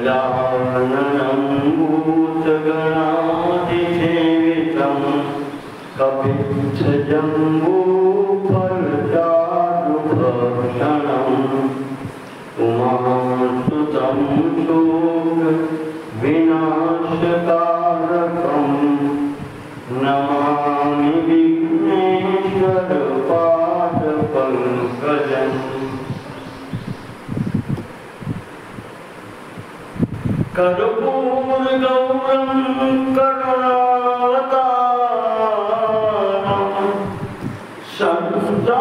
गजाननं भूतगणाधिसेवितं कपित्थजम्बूफलचारुभक्षणम् उमासुतं शोकविनाशकारकं नमामि विघ्नेश्वरपादपङ्कजम्। कर्पूरगौरं करुणावतारं संसारसारं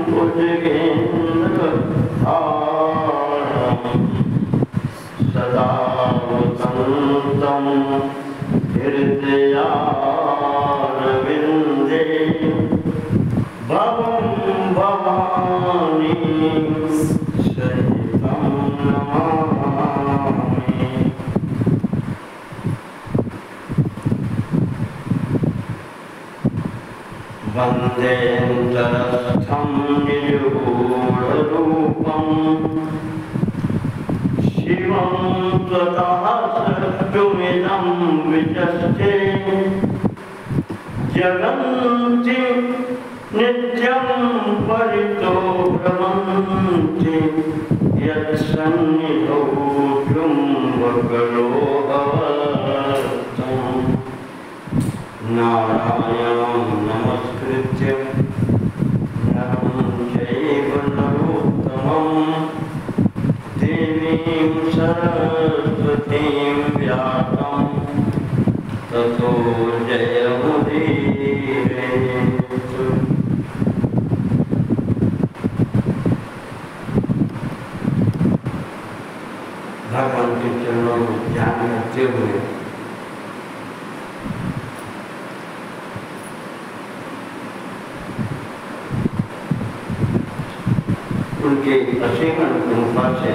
भुजगेन्द्रहारं सदा वसन्तं हृदयारविन्दे भवं भवानी वन्देऽन्तरस्थं निजगूढरूपं शिवं त्वतः स्रष्टुमिदं विचष्टे जगन्ति नित्यं परितो भ्रमन्ति यत्सन्निधौ चुम्बकलोहवर्तम्। नारायणं नमस्कृत्य नरं चैव नरोत्तमं देवीं सरस्वतीं व्यासं ततो जयमुदीरयेत्। भगवान के चरणों में ध्यान करते हुए उनके असीम अनुकंपा से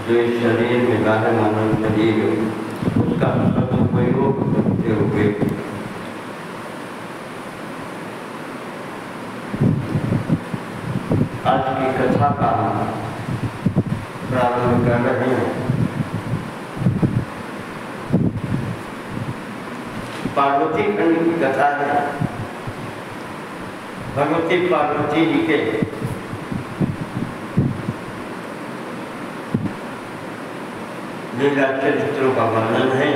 जो इस शरीर में गाढ़ मानव शरीर उसका सदुपयोग करते हुए आज की कथा का प्रारंभ कर रहे हैं। पार्वती खंड की कथा है। भगवती पार्वती जी के लीला चरित्रों का वर्णन है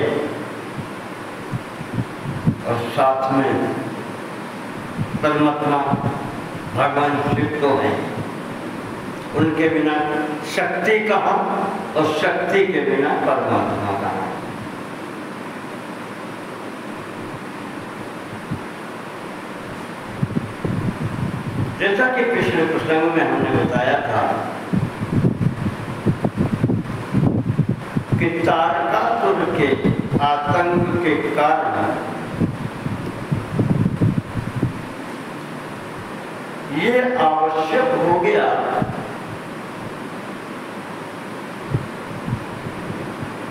और साथ में परमात्मा भगवान शिव तो हैं, उनके बिना शक्ति कहाँ और शक्ति के बिना परमात्मा कहाँ। जैसा कि पिछले प्रसंग में हमने बताया था कि तारकासुर के आतंक के कारण ये आवश्यक हो गया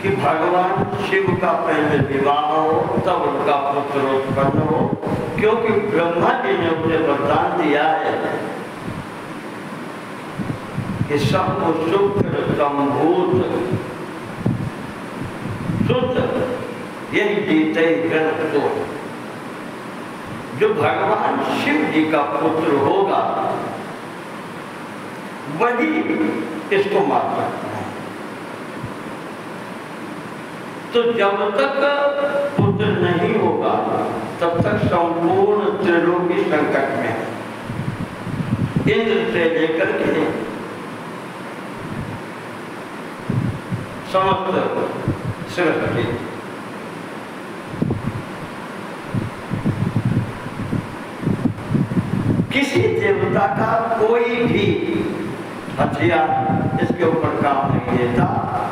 कि भगवान शिव का पहले विवाह हो तब उनका पुत्र उत्पन्न हो, क्योंकि ब्रह्मा जी ने उसे वरदान दिया है कि शंभु शुक्र संभूत शुद्ध यही जीते ग्रह तो जो भगवान शिव जी का पुत्र होगा वही इसको मार सकता है। तो जब तक पुत्र नहीं होगा तब तक संपूर्ण त्रिलोकी संकट में है। इंद्र से लेकर के समस्त सृष्टि किसी देवता का कोई भी हथियार इसके ऊपर काम नहीं देता,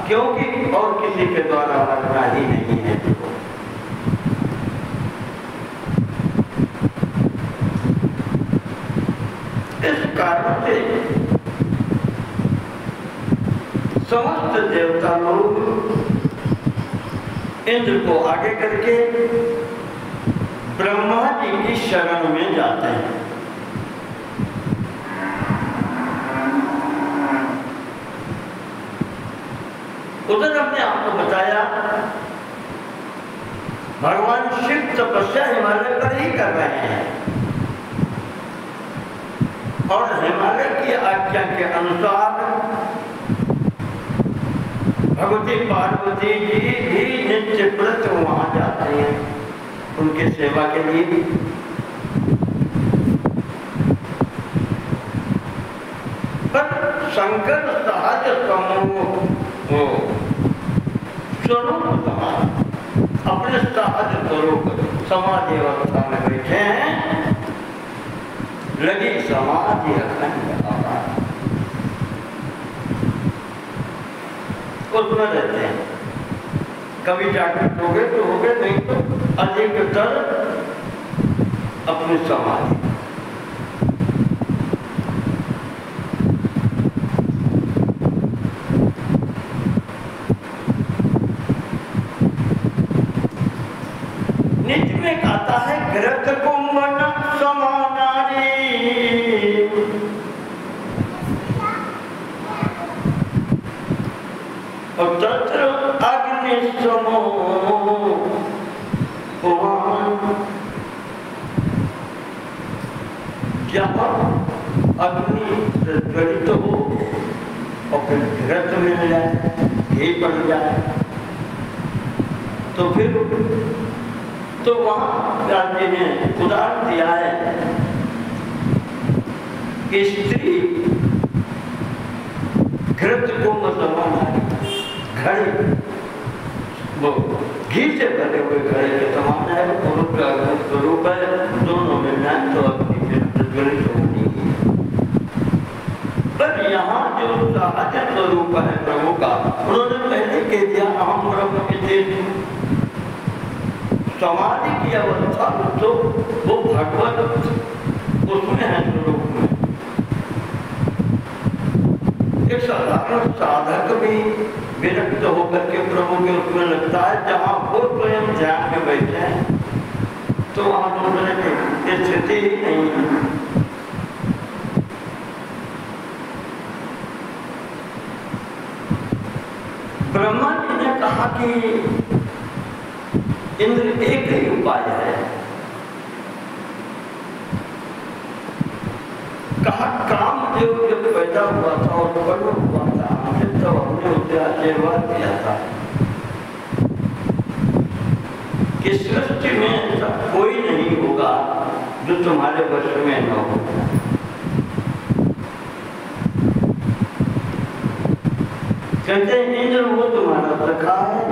क्योंकि और किसी के द्वारा मरना ही नहीं है। इस कारण से समस्त देवता लोग इंद्र को आगे करके ब्रह्मा जी की शरण में जाते हैं। मानसिक तपस्या हिमालय पर ही कर रहे हैं और हिमालय की आज्ञा के अनुसार भगवती पार्वती जी भी नित्य व्रत वहां जाते हैं उनके सेवा के लिए। पर शंकर सहज समूह स्वरूप समान अपने सहज स्वरूप समाधि अवस्था में बैठे हैं, लगी समाधि अखंड आभार उसमें रहते हैं। कभी जागृत हो गए तो हो गए, नहीं तो अधिकतर अपनी समाधि। नित्य में कहता है घृत कुंभन समानारी, और तत्र अग्नि समो जहाँ अग्नि ज्वलित हो और फिर घृत मिल जाए, घी पड़ जाए, तो फिर तो वहां गांधी ने उदाहरण दिया है कि स्त्री घृत कुंभ समान घड़ी, वो घी से भरे हुए घड़े के समान है, पुरुष का स्वरूप है, दोनों में न तो अपनी प्रज्वलित होनी है। पर यहाँ जो सहज स्वरूप है प्रभु का, उन्होंने पहले कह दिया अहम ब्रह्म के समाधि की अवस्था तो वो भगवत उसमें है स्वरूप में। एक साधारण साधक भी विरक्त होकर के प्रभु के उसमें लगता है, जहाँ वो स्वयं ध्यान में बैठे हैं तो वहां दूसरे की स्थिति ही नहीं है। ब्रह्मा जी ने कहा कि इंद्र एक ही उपाय है, कहा कामदेव जब पैदा हुआ था और बड़ा हुआ था तो हमने उसे आशीर्वाद दिया था कि सृष्टि में ऐसा कोई नहीं होगा जो तुम्हारे वश में न हो। कहते हैं इंद्र वो तुम्हारा सखा है,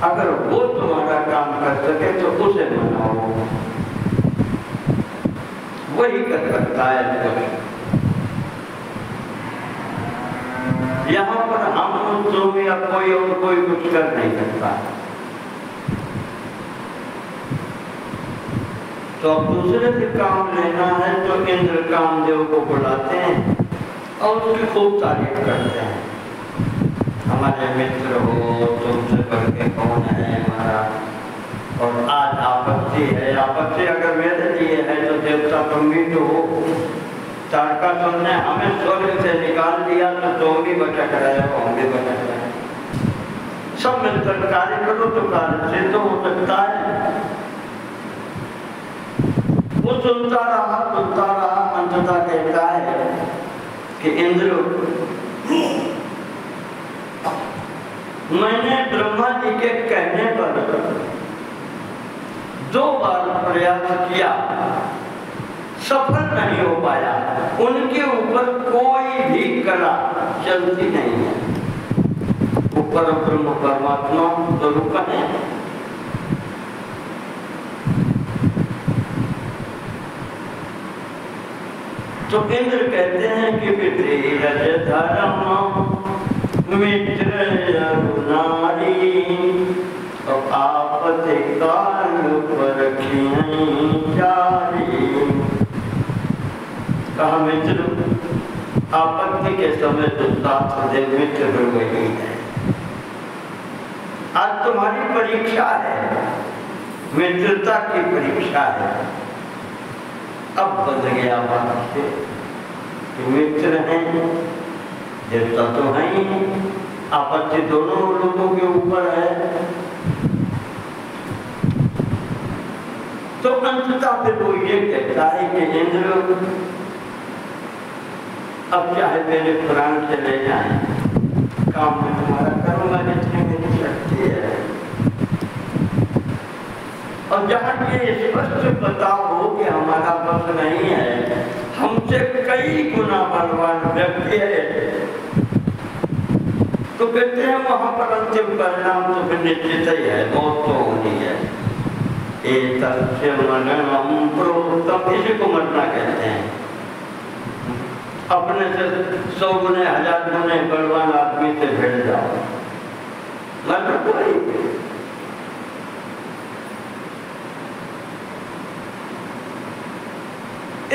अगर वो तुम्हारा काम कर सके तो उसे मनाओ, वही कर सकता है। यहाँ पर हम तुम या कोई और कोई कुछ कर नहीं सकता। तो अब दूसरे से काम लेना है तो इंद्र कामदेव को बुलाते हैं और उसकी खूब तारीफ करते हैं, हमारे मित्र हो, तुमसे बढ़ के कौन है हमारा, और आज आपत्ति है, आपत्ति अगर मेरे लिए है तो देवता तुम भी तो हो, तारका तुमने हमें स्वर्ग से निकाल दिया तो तुम भी भटक रहे हो, हम भी भटक रहे हैं, सब मिलकर कार्य करो तो कार्य सिद्ध हो सकता है। वो सुनता रहा, अंततः कहता है कि इंद्र मैंने ब्रह्मा जी के कहने पर 2 बार प्रयास किया, सफल नहीं हो पाया, उनके ऊपर कोई भी कला चलती नहीं है, ऊपर ब्रह्म परमात्मा स्वरूप है। तो इंद्र कहते हैं कि विधीरज धर्म मित्र नारी और आपत्ति काल पर जारी। कहा मित्र आपत्ति के समय तो साथ दे मित्र हो गई है, आज तुम्हारी परीक्षा है, मित्रता की परीक्षा है। अब बदल गया बात से कि मित्र हैं, देवता तो है ही, आपत्ति दोनों लोगों के ऊपर है। तो अंततः फिर वो ये कहता है कि इंद्र अब चाहे मेरे प्राण चले जाएं, काम में तुम्हारा करूंगा जितनी मेरी शक्ति है। और जहाँ ये स्पष्ट पता हो कि हमारा बस नहीं है, हमसे कई गुना बलवान व्यक्ति है, तो कहते हैं वहां पर अंतिम परिणाम तो फिर निश्चित ही है, मौत तो होनी है। इसी को मरना कहते हैं। अपने से 100 गुने 1000 गुने बलवान आदमी से भिड़ जाओ, मरना तो ही।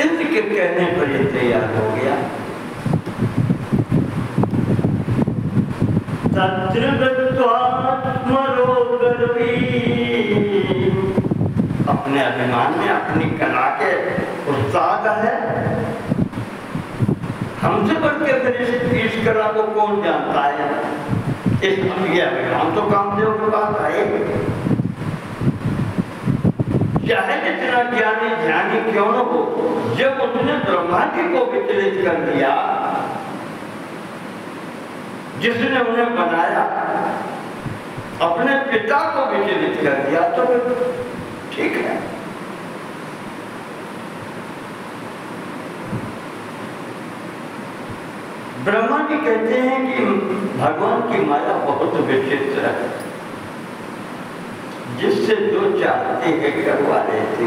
इंद्र के कहने पर ये तैयार हो गया। अपने अभिमान में अपनी कला के उत्साह है, हमसे बढ़ के फिर इस कला को कौन जानता है। इस अभिमान तो कामदेव के पास आए, चाहे जितना ज्ञानी ध्यानी क्यों न हो, जब उसने ब्रह्मा जी को विचलित कर दिया, जिसने उन्हें बनाया, अपने पिता को विचलित कर दिया, तो ठीक है। ब्रह्मा जी कहते हैं कि भगवान की माया बहुत विचित्र है, जिससे जो चाहते हैं करवा लेते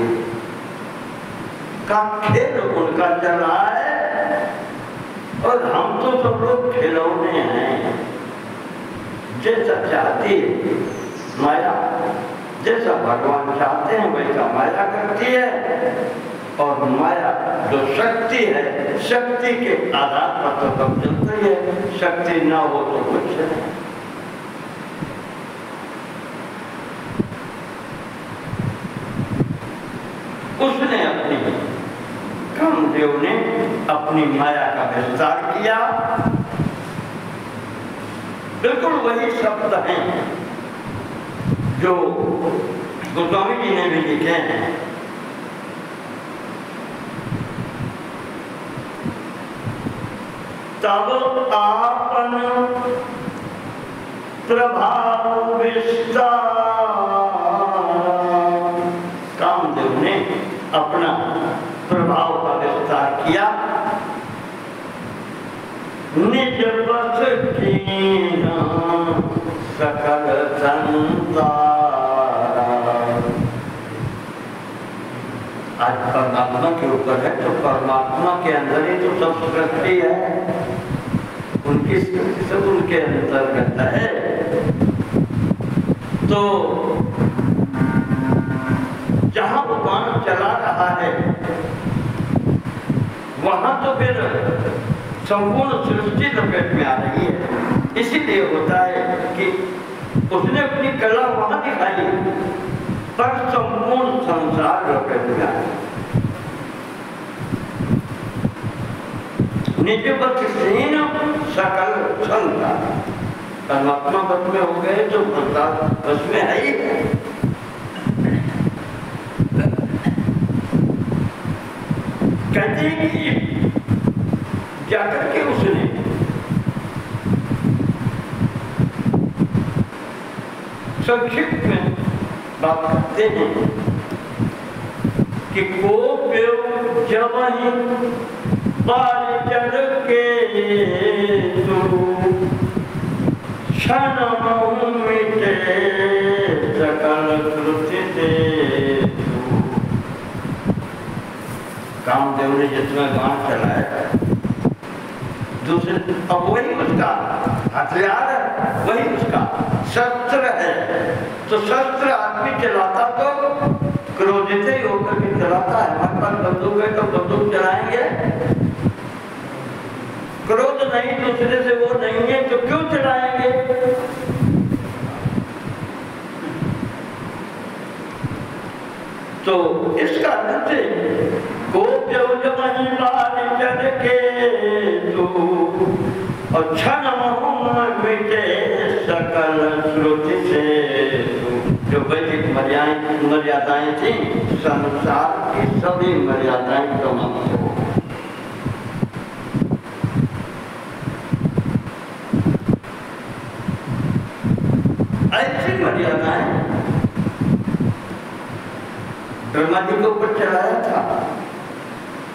का खेल उनका चल रहा है, और हम तो सब लोग खिलौने हैं। जैसा चाहती है माया, जैसा भगवान चाहते हैं वैसा माया करती है, और माया जो शक्ति है, शक्ति के आधार पर तो सब चलती है, शक्ति ना हो तो कुछ नहीं। उसने अपनी कामदेव ने अपनी माया का विस्तार किया। बिल्कुल वही शब्द हैं जो गोस्वामी जी ने भी लिखे हैं। तब आपन प्रभाव विस्तार, कामदेव ने अपना प्रभाव का विस्तार किया। निज बस कीना सकल संसार। आज परमात्मा के ऊपर है, तो परमात्मा के अंदर ही तो सब सृष्टि है, उनकी सृष्टि सब उनके अंतर्गत है। तो जहां भगवान चला रहा है, वहां तो फिर संपूर्ण सृष्टि लपेट में आ रही है। इसीलिए होता है कि उसने अपनी कला वहां दिखाई, पर संपूर्ण संसार लपेट में आ रहा है। निज बस कीन सकल संसार, परमात्मा बस में हो गए तो संसार बस में है ही। कहते हैं कि जाकर के उसने संक्षिप्त में बात करते हैं कि गोप्यो जब ही बाल चढ़ के क्षण मिटे सकल कृति से। कामदेव ने जितना गान चलाया, दूसरे अब वही उसका हथियार है, वही उसका शस्त्र है। तो शस्त्र आदमी चलाता तो क्रोधित ही होकर के चलाता है। हमारे पास बंदूक है तो बंदूक चलाएंगे, क्रोध नहीं दूसरे से वो नहीं है तो क्यों चलाएंगे। तो इस कारण से गोप्य वहीं बाल चढ़ के तू और क्षण मिटे सकल श्रुति से। जो वैदिक मर्यादाएं थी, संसार की सभी मर्यादाएं समाप्त हो। ऐसी मर्यादाएं ब्रह्मा जी के ऊपर चलाया था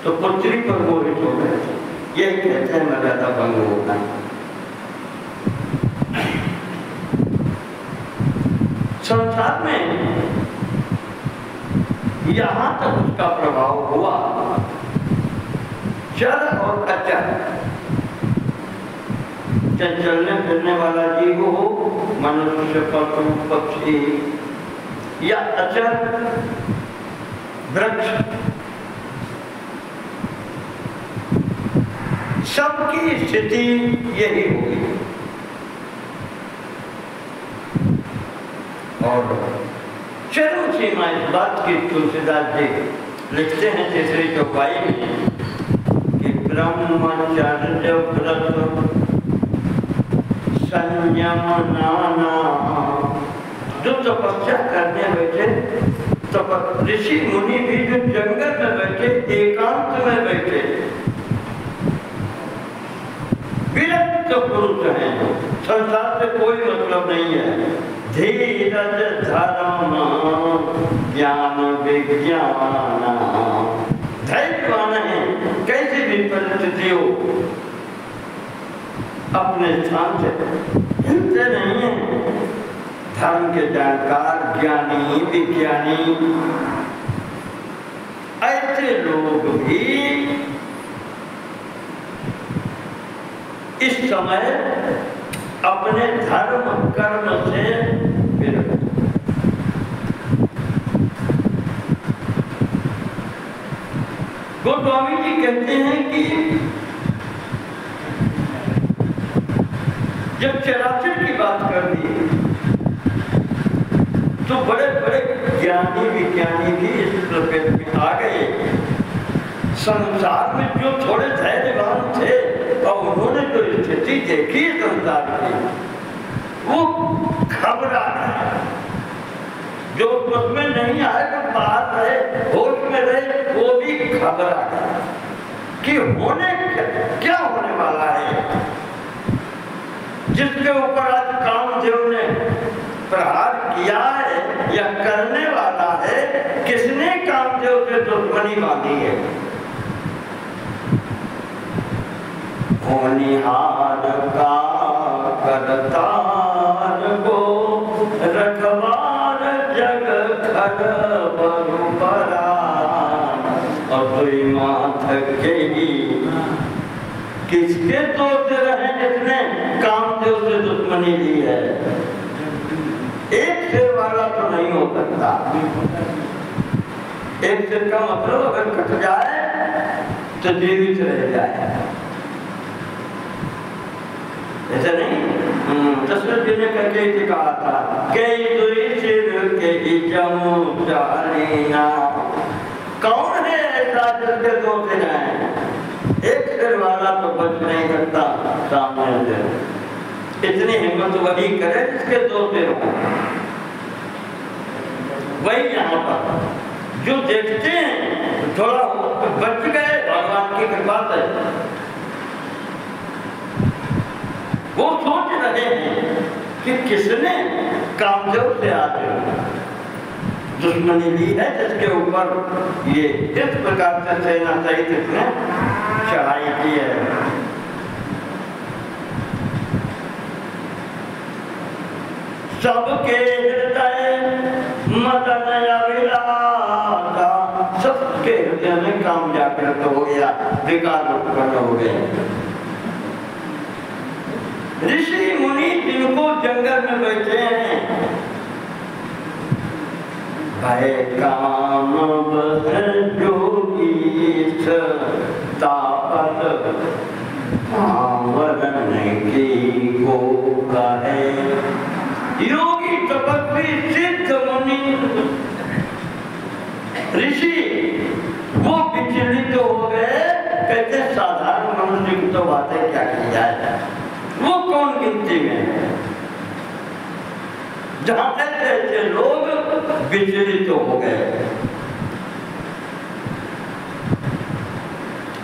तो पुत्री पर मोहित हो गए थे। यही कहते हैं मर्यादा भंग होना। संसार में यहां तक उसका प्रभाव हुआ, चर और अचर, चाहे चलने फिरने वाला जीव हो, मनुष्य, पशु, पक्षी या अचर वृक्ष, सबकी स्थिति यही होगी। और चरम सीमा इस बात की तुलसीदास जी लिखते हैं तीसरी चौपाई में कि ब्रह्मचर्य व्रत संयम नाना। जो तपस्या करने बैठे ऋषि मुनि भी जो जंगल में बैठे, एकांत में बैठे विरक्त पुरुष हैं, संसार से कोई मतलब नहीं है। धीरज धर्म ज्ञान विज्ञान, धैर्यवान है, कैसी भी परिस्थिति हो अपने स्थान से हिलते नहीं है। धर्म के जानकार, ज्ञानी, विज्ञानी, ऐसे लोग भी इस समय अपने धर्म कर्म से विरत। गोस्वामी जी कहते हैं कि जब चराचर की बात कर दी तो बड़े बड़े ज्ञानी विज्ञानी भी इस लपेट में आ गए। संसार में जो थोड़े धैर्यवान थे और उन्होंने जो स्थिति देखी संसार की, वो घबरा गए। जो उसमें नहीं आए तो बाहर रहे, होश में रहे, वो भी घबरा गए कि होने क्या होने वाला है। जिसके ऊपर आज कामदेव ने प्रहार किया है या करने वाला है, किसने कामदेव से दुश्मनी बांधी है? होनिहार का करतार को रखवार जग खर बरुपरा, और दुई माथ के ही किसके दोष रहे जिसने कामदेव से दुश्मनी ली है? एक सिर वाला तो नहीं हो सकता। एक सिर का मतलब अगर कट जाए तो जीवित रह जाए, ऐसा नहीं। दशरथ जी ने करके कहा था, कई दुई सिर के जमू जालीना। कौन है ऐसा जिसके दो सिर हैं? एक सिर वाला तो बच नहीं सकता सामने से। इतनी हिम्मत वही करे जिसके दो सिर हो। वही यहाँ पर जो देखते हैं थोड़ा बच गए, भगवान की कृपा से। वो सोच रहे हैं कि किसने कामदेव से आगे दुश्मनी ली है, जिसके ऊपर ये इस प्रकार से सेना सहित इसने चढ़ाई की है। सबके हृदय मदन अभिलाषा, सबके हृदय में काम जागृत हो गया, विकार उत्पन्न हो गए। ऋषि मुनि जिनको जंगल में बैठे हैं, भय काम जोगी तापत आवरण की को कहे। योगी तपस्वी सिद्ध मुनि ऋषि वो विचलित हो गए। कहते साधारण मनुष्य की तो बातें क्या की जाए, वो कौन गिनती में। जहां ऐसे ऐसे लोग विचलित हो गए।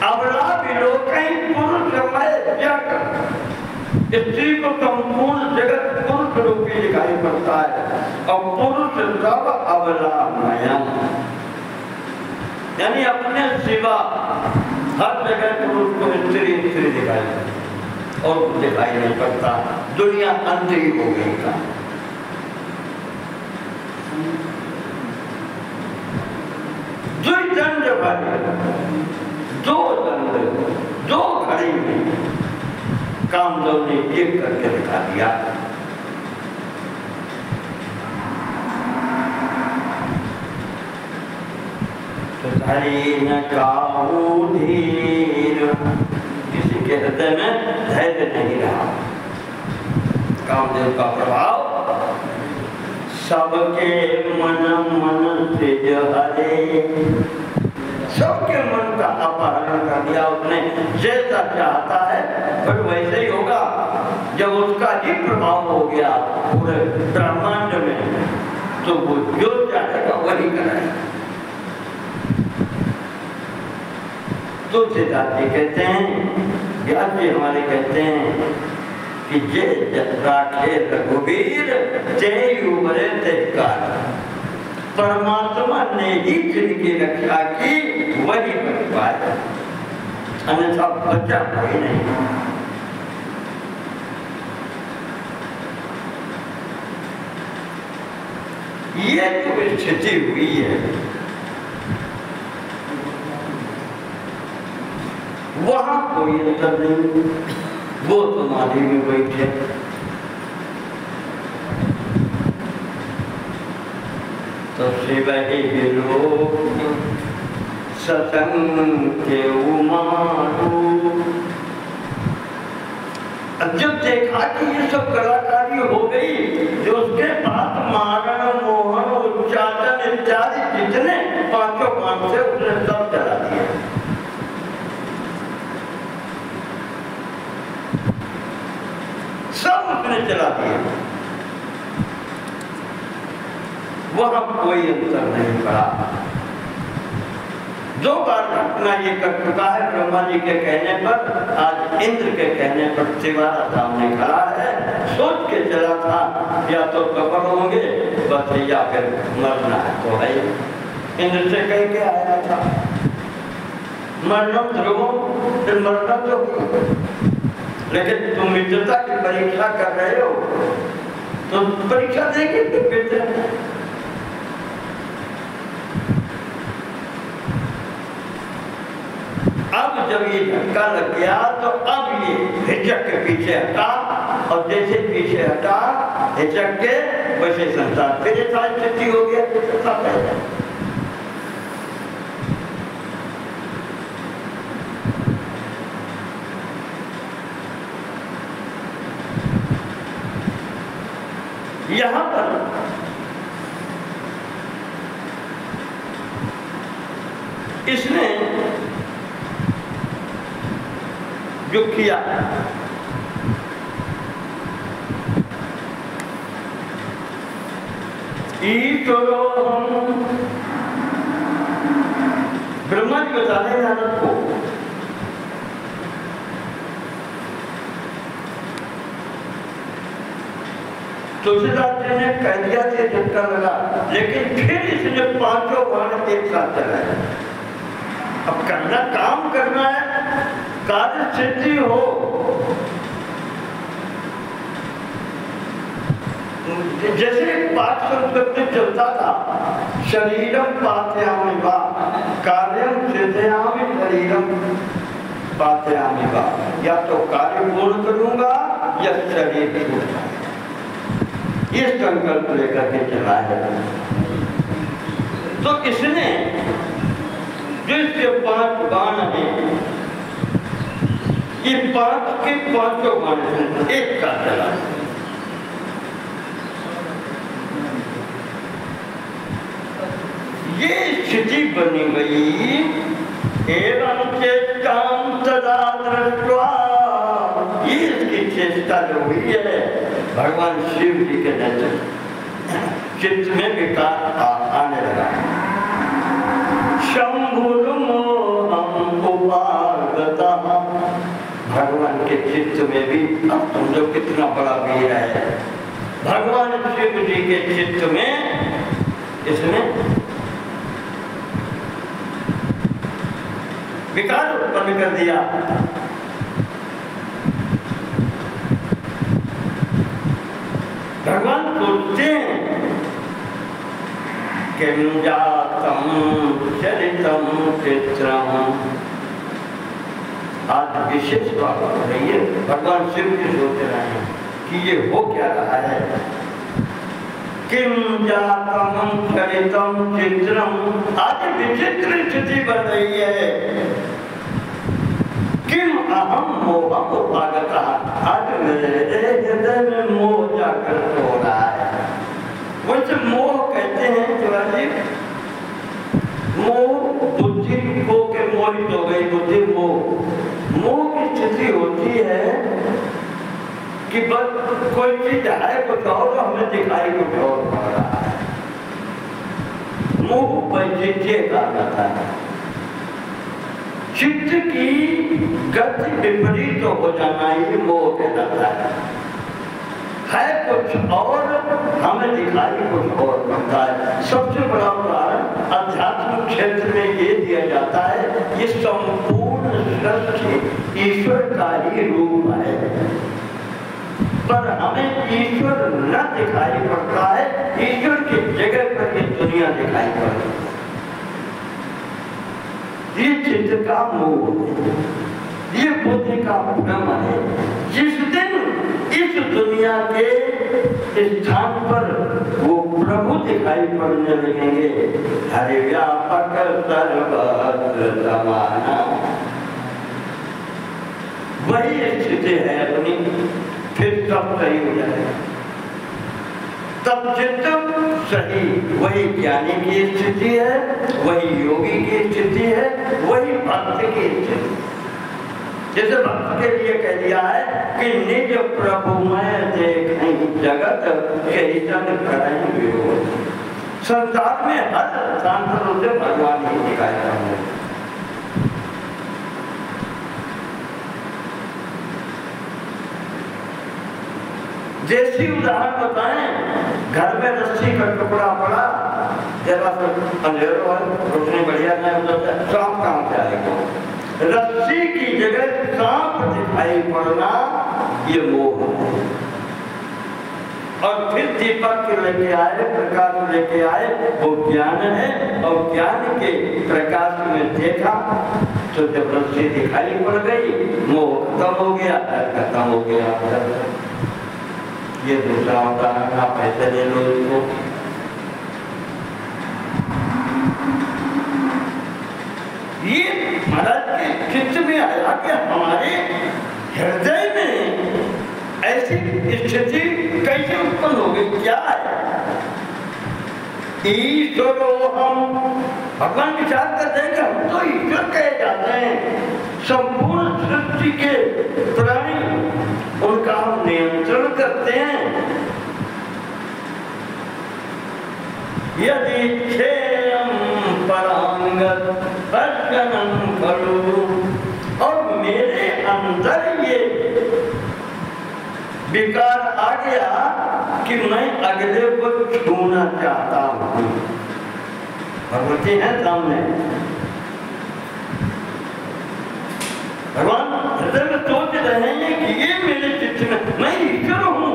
अबला विलोकई पुरुषमय जग, स्त्री को संपूर्ण जगत पुरुष रूपी दिखाई पड़ता है और पुरुष सब अबलामयम, यानी अपने सिवा हर जगह पुरुष को स्त्री स्त्री दिखाई पड़ती और कुछ दिखाई नहीं पड़ता। दुनिया अंधी हो गई था। दंड भाई, दो दंड, दो घड़ी में कामदेव ने एक करके दिखा दिया। तो धैर्य काहू धीर, किसी के हृदय में धैर्य नहीं रहा। कामदेव का प्रभाव सबके मन से हरे, सबके मन का अपहरण कर दिया उसने। जैसा चाहता है फिर वैसे ही होगा। जब उसका ही प्रभाव हो गया पूरे ब्रह्मांड में, तो वो जो चाहेगा वही करेगा। तुलसीदास जी कहते हैं, व्यास जी हमारे कहते हैं कि जे राखे रघुवीर ते उबरे ते कार, परमात्मा ने ही जिनकी रक्षा की वही बच पाए, अन्यथा बचा कोई नहीं। ये जो स्थिति हुई है वहां कोई अंतर नहीं, वो समाधि में बैठे। तो शिव ही विलोक सतंग के उमारू, जब देखा कि ये सब कलाकारी हो गई, जो उसके बाद मारण मोहन उच्चाटन इत्यादि जितने पांचों बाण से उसने सब चला दिया। सब उसने चला दिया, वहां कोई अंतर नहीं पड़ा। दो बार घटना ये कर चुका है ब्रह्मा जी के कहने पर। आज इंद्र के कहने पर तिवारा सामने खड़ा है, सोच के चला था या तो सफल होंगे बस, या फिर मरना है तो है। इंद्र से कह के आया था मरणम ध्रुवम, फिर मरना तो, लेकिन तुम मित्रता की परीक्षा कर रहे हो तो परीक्षा देंगे कि मित्र। अब जब ये धक्का लग गया तो अब ये हिचक के पीछे हटा, और जैसे पीछे हटा हिचक के वैसे संसार फिर स्थिति हो गया। यहाँ पर इसने जो किया ईश्वरो हम, ब्रह्मा जी बता रहे नारद को तुलसीदास जी ने कह दिया कि झटका लगा, लेकिन फिर इसने पांचों बाण एक साथ चलाए। अब करना, काम करना है, कार्य सिद्धि हो। जैसे पाठ संस्कृत में चलता था, शरीरम पाथयामि वा कार्यम सिद्धयामि शरीरम पाथयामि वा, या तो कार्य पूर्ण करूंगा या शरीर छूटूंगा, ये संकल्प लेकर के चला है। तो इसने जो इसके 5 बाण हैं, ये 5 के 5 बाण एक का चला। ये स्थिति बनी गई। एवं चेष्टां तदा दृष्ट्वा, ये इसकी चेष्टा जो हुई है भगवान शिव जी के नेतृत्व, चित्त में विकार आने लगा। शंभुर्मोहम उपागता, भगवान के चित्त में भी, अब समझो कितना बड़ा वीर है, भगवान शिव जी के चित्त में इसने विकार उत्पन्न कर दिया। भगवान सोचते हैं किं जातम चरितम चित्रम, आज विशेष बात हो रही है, भगवान शिव जी सोच रहे हैं कि ये हो क्या रहा है। किं जातम चरितम चित्रम, आज विचित्र स्थिति बन रही है। किम अहम मोहम उपागता, आज मेरे हृदय में मोह जागृत हो रहा है। वैसे मोह कहते हैं शिवाजी, मोह बुद्धि को के मोहित हो गई बुद्धि। मोह की स्थिति होती है कि बस कोई चीज है कुछ और, हमें दिखाई कुछ और पड़ रहा है। मोह वैचित्र्य का कहता है, चित्त की गति विपरीत हो जाना ही मोह कहलाता है कुछ और, हमें दिखाई कुछ और पड़ता है। सबसे बड़ा उदाहरण अध्यात्म क्षेत्र में ये दिया जाता है, ये संपूर्ण सृष्टि ईश्वर का ही रूप है, पर हमें ईश्वर न दिखाई पड़ता है, ईश्वर की जगह पर ये दुनिया दिखाई पड़ती है। ये चित्त का मोह, ये बुद्धि का भ्रम है। जिस दिन इस दुनिया के स्थान पर वो प्रभु दिखाई पड़ने लगेंगे, हरे व्यापक सर्वत्र समाना, वही स्थिति है अपनी, फिर सब सही हो जाएगा। तब चित्त सही, वही ज्ञानी की स्थिति है, वही योगी की स्थिति है, वही भक्त की स्थिति। जैसे भक्त के लिए कह दिया है कि निज प्रभु में देखें जगत चैतन करें विरोध। संसार में हर स्थान पर उसे भगवान ही दिखाई पड़ेंगे। जैसी उदाहरण बताएं, घर में रस्सी का टुकड़ा पड़ा, जरा सा अंधेरा है, रोशनी बढ़िया नहीं होता, सांप कहाँ से आएगा? रस्सी की जगह सांप दिखाई पड़ना ये मोह है। और फिर दीपक लेके आए, प्रकाश लेके आए, वो ज्ञान है, और ज्ञान के प्रकाश में देखा तो जब रस्सी दिखाई पड़ गई, मोह खत्म हो गया, खत्म हो गया। ये दूसरा उदाहरण, आप ऐसे ले लो इसको। ये महाराज के चित्त में आया कि हमारे हृदय में ऐसी स्थिति कैसे उत्पन्न हो गई, क्या है? ईश्वरो हम, भगवान विचार करते हैं कि हम तो ईश्वर कहे जाते हैं, संपूर्ण सृष्टि के प्राणी, उनका हम नियंत्रण करते हैं। यदि क्षेयम परांगत दर्शनम करो, और मेरे अंदर ये विकार आ गया कि मैं अगले को छूना चाहता हूँ। भगवती है सामने, भगवान हृदय में सोच रहे हैं कि ये मेरे चित्त में, मैं ईश्वर हूँ,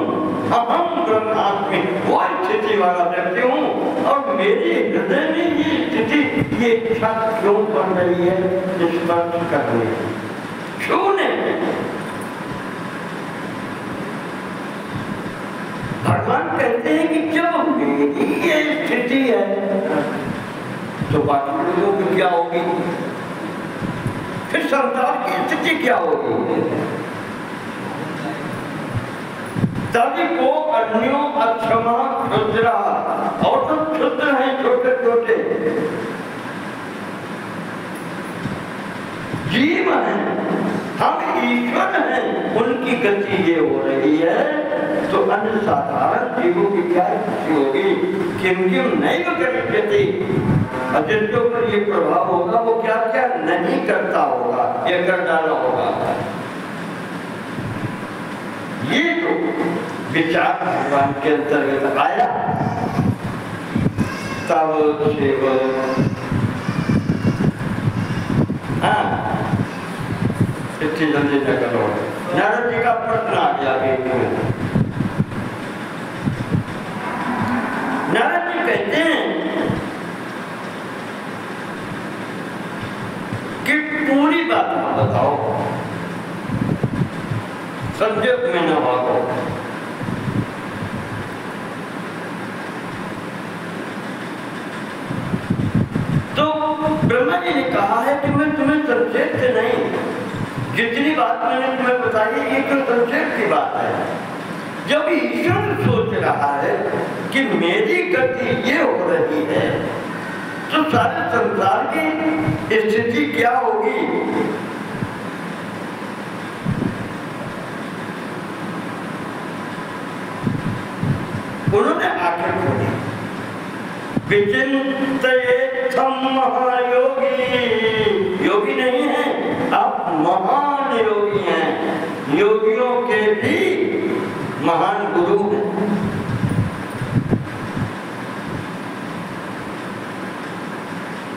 अहम ब्रह्मास्मि, वो स्थिति वाला व्यक्ति हूँ, और मेरे हृदय में ये स्थिति, ये इच्छा क्यों बन रही है? स्पर्श करने, छूने। भगवान कहते हैं कि जब मेरी ये स्थिति है तो बाकी लोगों की क्या होगी? फिर संसार की स्थिति क्या होगी? तभी को अन्यों अक्षमा क्षुद्रा, और तो क्षुद्र हैं, छोटे छोटे जीव हैं, हम ईश्वर हैं, उनकी गति ये हो रही है, तो अन्य साधारण जीवों की क्या स्थिति होगी? किम किम नहीं करिष्यति, और जिसके ऊपर ये प्रभाव होगा वो क्या क्या नहीं करता होगा या कर डाला होगा। ये तो विचार भगवान के अंतर्गत आया। तब शिव इतनी जल्दी न करो। नारद जी का प्रश्न आ गया बीच में। नारद जी कहते हैं कि पूरी बात बताओ, संक्षेप में न भागो। तो ब्रह्मा जी ने कहा है कि मैं तुम्हें संक्षेप से नहीं, जितनी बात मैंने तुम्हें बताई ये तो संक्षेप की बात है। जब ईश्वर सोच रहा है कि मेरी गति ये हो रही है तो सारे संसार की स्थिति क्या होगी? उन्होंने आखिर खोली, विचिंतयेत्थम महायोगी, योगी नहीं है आप महान योगी हैं, योगियों के भी महान गुरु हैं।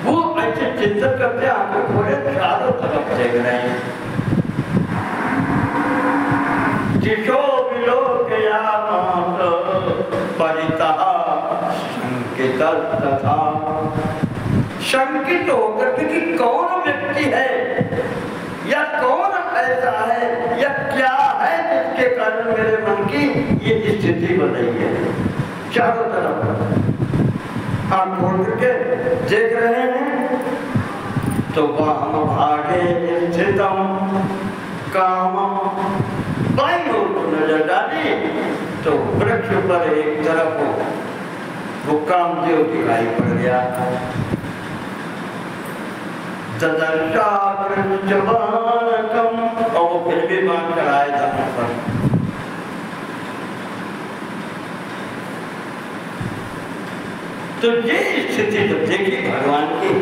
वो ऐसे चिंतन करते आंखें खोले चारों तरफ देख रहे हैं। दिशो विलोकयामास परितः संकितः तथा, शंकित होकर कि कौन व्यक्ति है या कौन ऐसा है या क्या है जिसके कारण मेरे मन की ये स्थिति बन रही है। चारों तरफ आंख खोल करके देख रहे हैं तो वाम भागे स्थितम कामम, बाईं ओर को नजर डाली तो वृक्ष पर एक तरफ वो कामदेव दिखाई पड़ गया। और वो फिर भी बांध कर आए धनुष पर। तो ये स्थिति जब देखी भगवान की,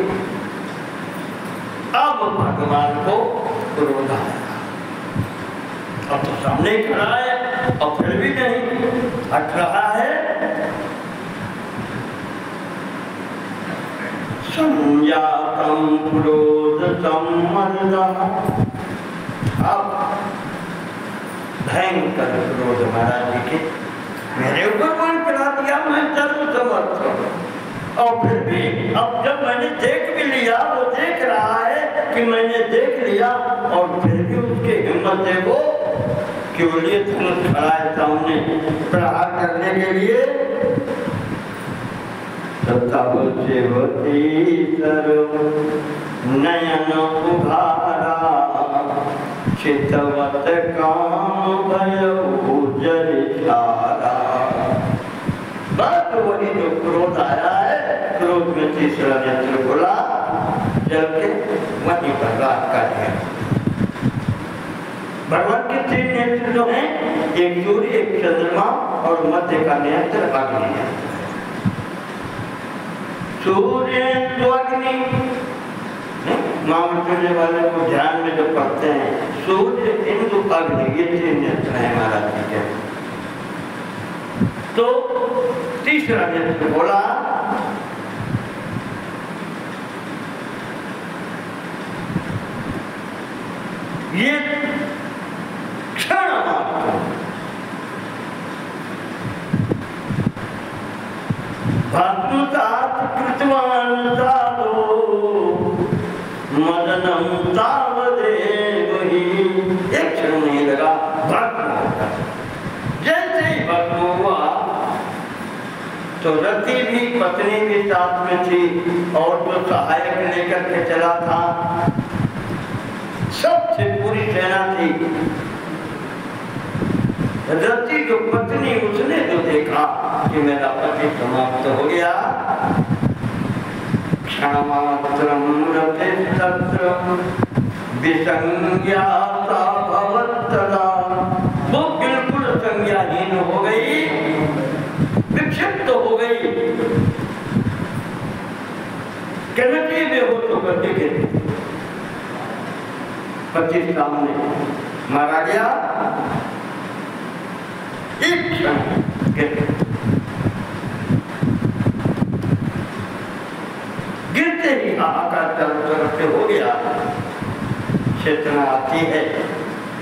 अब भगवान को क्रोध आया। अब तो सामने खड़ा है और फिर भी नहीं हट रहा है। संजातम क्रोध सम्मर्दः, अब भयंकर क्रोध महाराज जी के, मेरे ऊपर कौन चढ़ा दिया, मैं सर्व समर्थ हूं। और फिर भी अब जब मैंने देख भी लिया, वो देख रहा है कि मैंने देख लिया, और फिर भी उसकी हिम्मत देखो क्यों लिए धनुष खड़ा है सामने प्रहार करने के लिए। तब शिवती सर्व नयन उघारा, चितवत काम भयउ जरिधारा। बस वही जो क्रोध आया है, क्रोध में तीसरा नेत्र बोला, जल के वहीं पर रात का दिया। भगवान के तीन नेत्र जो हैं, एक सूर्य, एक चंद्रमा और मध्य का नेत्र अग्नि है। सूर्य अग्नि, मामले वाले को ध्यान में जो पढ़ते हैं, सूर्य इंदु अग्नि, ये तीन नेत्र है महाराज जी के। तो तीसरा नेत्र बोला, ये क्षण मात्र भक्तुतात कृतवान साधो मदनम तावदेव ही, एक क्षण नहीं लगा भक्त। जैसे ही भक्त हुआ तो रति भी, पत्नी भी साथ में थी और जो सहायक लेकर के चला था, सबसे पूरी सेना थी। रति जो पत्नी, उसने जो देखा कि मेरा पति समाप्त हो गया, क्षणमात्रं रतिस्तत्र विसंज्ञाता भवत्तदा, वो बिल्कुल संज्ञाहीन हो गई। जनक ही बेहोश होकर के गिर पति सामने मारा गया, एक क्षण गिरते ही हाहाकार चारों तरफ से हो गया। चेतना आती है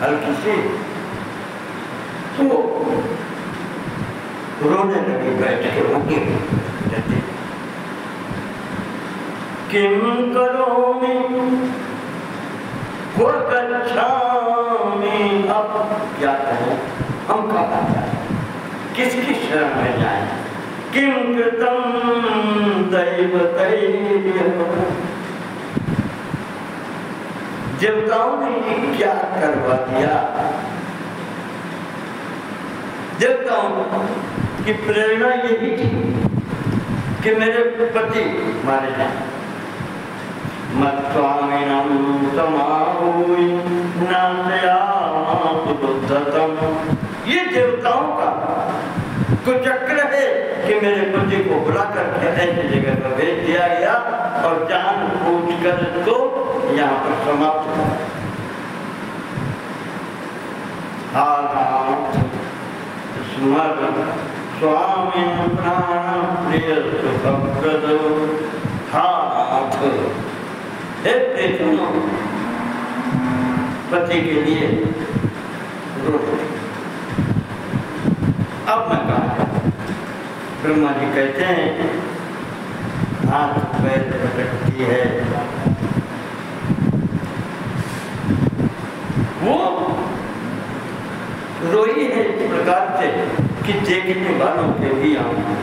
हल्की सी तो रोने लगी बैठ के रोके जाते। किम करोमि वो गच्छामि, अब क्या करें, हम कहाँ जाएं, किसकी शरण में जाएं। किम कृतं दैवतैः, देवताओं ने ये क्या करवा दिया। देवताओं की प्रेरणा यही थी कि मेरे पति मारे जाए। मत्स्वामिनं समाहूय नाशयामासु बुद्धतम, ये देवताओं का कुचक्र है कि मेरे पति को बुला करके ऐसी जगह पर भेज दिया गया और जान बूझ कर तो यहाँ पर समाप्त हुआ। स्मरण स्वामी प्राण प्रिय सुखप्रद, हाथ पति के लिए अब मैं कहा, ब्रह्मा जी कहते हैं हाथ पैर पटकती है, वो रोई है इस प्रकार से कि देखने वालों के भी आंखें,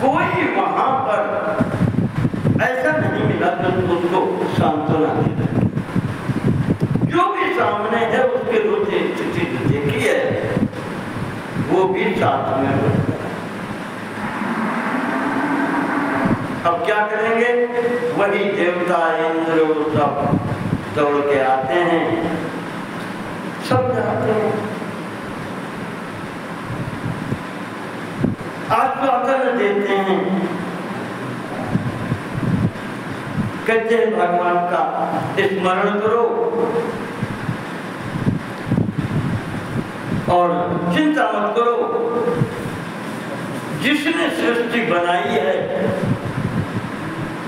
कोई वहां पर ऐसा नहीं मिला तो उसको सांत्वना दे। जो भी सामने है उसके रोते स्थिति देखी है, वो भी साथ में होता है। अब क्या करेंगे, वही देवता इंद्र वो सब दौड़ के आते हैं, सब जाते हैं, आश्वासन देते हैं, कहते हैं भगवान का स्मरण करो और चिंता मत करो, जिसने सृष्टि बनाई है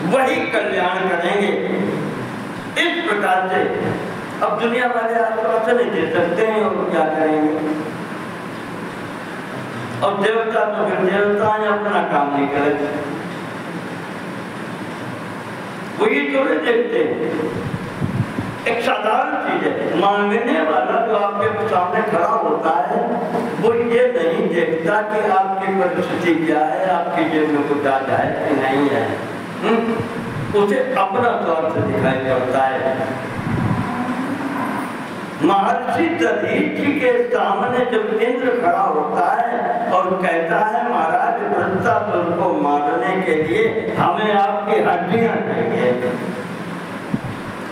वही कल्याण करेंगे। इस प्रकार से अब दुनिया वाले आश्वासन नहीं दे सकते हैं और क्या करेंगे। और देवता तो फिर देवता अपना काम नहीं करेंगे, वही थोड़े देखते हैं। एक साधारण चीज है, मांगने वाला जो आपके सामने खड़ा होता है वो ये नहीं देखता कि आपकी परिस्थिति क्या है, आपकी जेब में कुछ आ जाए कि नहीं है, उसे अपना स्वार्थ दिखाई पड़ता है। महर्षि दधीचि के सामने जब इंद्र खड़ा होता है और कहता है महाराज वृत्तासुर को मारने के लिए हमें आपकी हड्डियां चाहिए,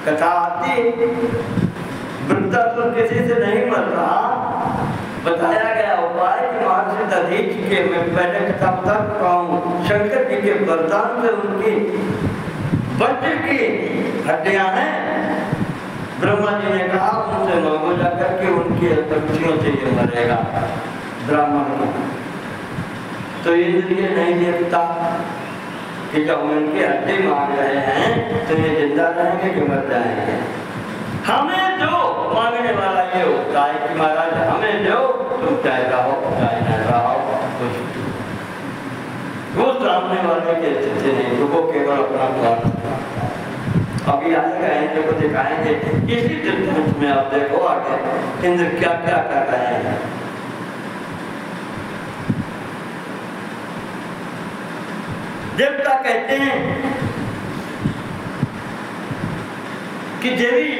कथा आती वृत्तासुर किसी से नहीं मर रहा, बताया गया उपाय कि महर्षि दधीचि के, मैं पहले कथा बता चुका हूँ, शंकर जी के वरदान से उनकी वज्र की हड्डियां हैं। ब्रह्मा जी ने कहा उनसे मांगो जाकर के उनकी पक्षियों से ये मरेगा ब्राह्मण को, तो इंद्रिय नहीं देखता कि जब उनकी हड्डी मांग रहे हैं तो ये जिंदा रहेंगे कि मर जाएंगे। हमें जो मांगने वाला ये होता है कि महाराज हमें जो, तुम चाहे रहो चाहे न रहो, कुछ वो सामने वाले की स्थिति नहीं, वो केवल अपना स्वार्थ। अभी आएगा इंद्र को दिखाएंगे, इसी दृष्टांत में आप देखो आगे इंद्र क्या क्या कर रहे हैं। देवता कहते हैं कि देवी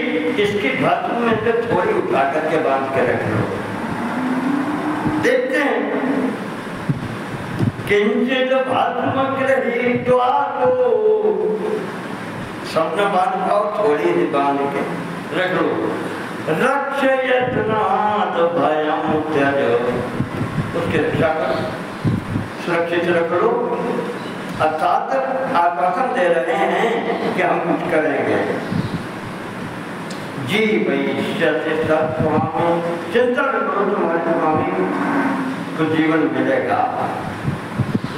इसकी भस्म में से थोड़ी उठा करके बांध के रख लो। देखते हैं किंचित भस्म गृहीत्वा को सबने बांध पाओ, थोड़ी ही बांध के रख लो। रक्षयत्नात् भयं त्यज, उसकी रक्षा करो, सुरक्षित रख लो। अर्थात आश्वासन दे रहे हैं कि हम कुछ करेंगे। जी भविष्य स्वामी, चिंता न करो तुम्हारे स्वामी तो जीवन मिलेगा।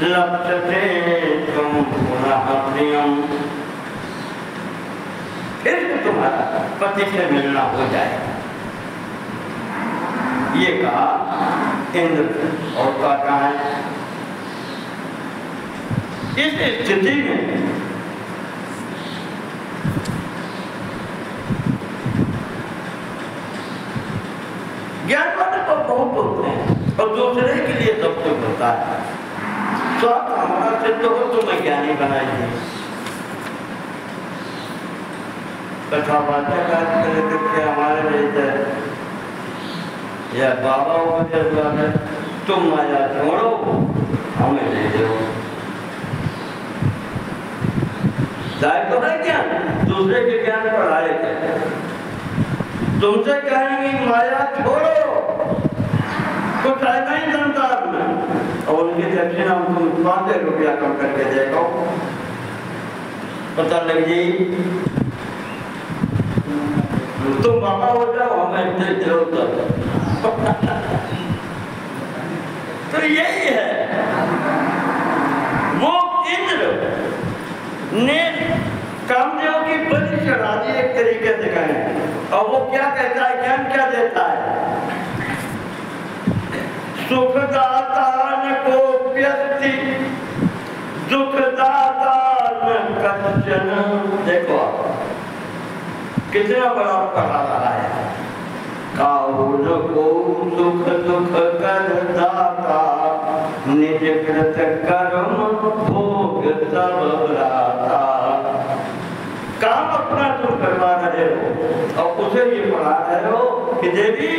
लक्ष्य से तुम पुनः प्रियम, फिर तुम्हारा पति से मिलना हो जाएगा। ये कहा इंद्र और कहा है इस स्थिति में ज्ञानवान तो बहुत होते हैं और दूसरे के लिए सब कुछ होता है। स्वार्थ हमारा सिद्ध हो तो मैं ज्ञानी बनाइए। कथा बातें करके हमारे रहते या बाबा हो तुम माया छोड़ो हमें ले दो, तो है क्या दूसरे के ज्ञान पढ़ाए थे। तुमसे कहेंगे माया छोड़ो कुछ आएगा ही संसार में और उनकी दक्षिणा तुम 5 रुपया कम करके देखो, पता लग जी तुम बाबा हो जाओ हमें तो यही है। वो इंद्र ने कामदेव की बलि चढ़ा दी एक तरीके से कहें, और वो क्या कहता है, ज्ञान क्या देता है, सुखदाता न कोप्यस्ति दुखदाता न कश्चन। देखो कितना बड़ा पढ़ा रहा है। काउन को सुख दुख कर दाता, निज कृत कर्म भोग सब भ्राता। काम अपना तुम करवा रहे हो और उसे ये पढ़ा रहे हो कि देवी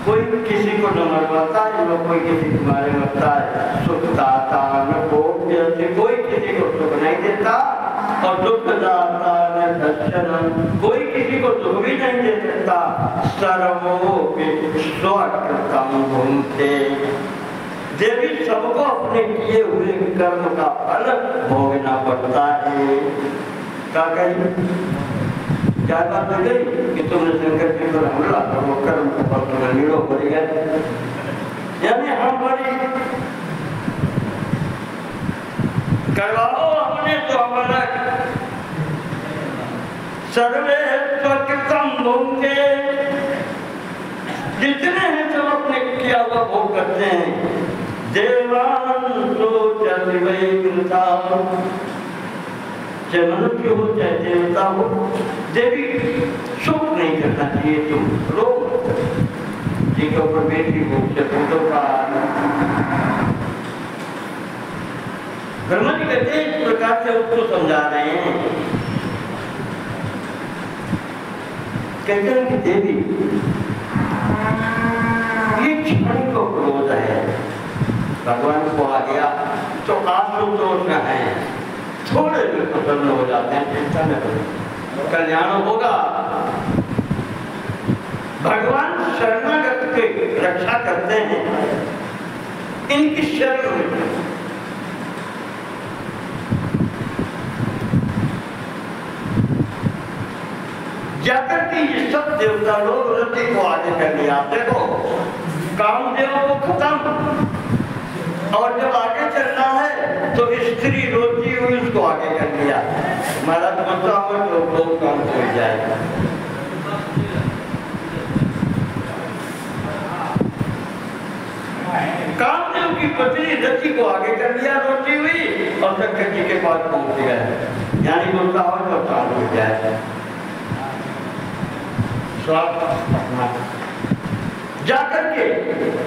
कोई किसी को न मरवाता है न कोई किसी को मारे मरता है। सुख दाता न कोई किसी को सुख नहीं देता और दुख दाता न दर्शन, कोई किसी को दुख भी नहीं दे सकता। सर्वोपि स्वकृतं भुंक्ते, देवी सबको अपने किए हुए कर्म का फल भोगना पड़ता है। क्या कही क्या बात हो गई कि तुमने शंकर जी पर हमला तो वो कर्म का फल तुम्हें मिलो पड़ गया, यानी हमारी करवाओ हमने तो हमारा सर्वे स्वकृतं भुंक्ते, जितने हैं सब अपने किया हुआ भोग करते हैं। देवान तो चलता चाहे मनुष्य हो चाहे देवता हो, देवी सुख नहीं करना चाहिए। तुम रोग जिनके ऊपर बेटी हो पुत्रों का ब्रह्मा जी कहते हैं इस प्रकार से उसको समझा रहे हैं। कहते हैं कि देवी ये क्षण को क्रोध है, भगवान को आ गया तो आशुतोष है, थोड़े भी प्रसन्न हो जाते हैं, चिंता न करो कल्याण होगा। भगवान शरणागत की रक्षा करते हैं, इनकी शरण में जाकर के ये सब देवता लोग रति को आगे कर लिया। देखो कामदेव को खत्म, और जब आगे चलना है तो स्त्री रोती हुई उसको आगे कर लिया। महाराज बता हो तो बहुत काम हो जाएगा। कामदेव की पत्नी रति को आगे कर लिया रोती हुई और शंकर जी के पास पहुंच गया, यानी बोलता हो तो काम हो जाए। जाकर के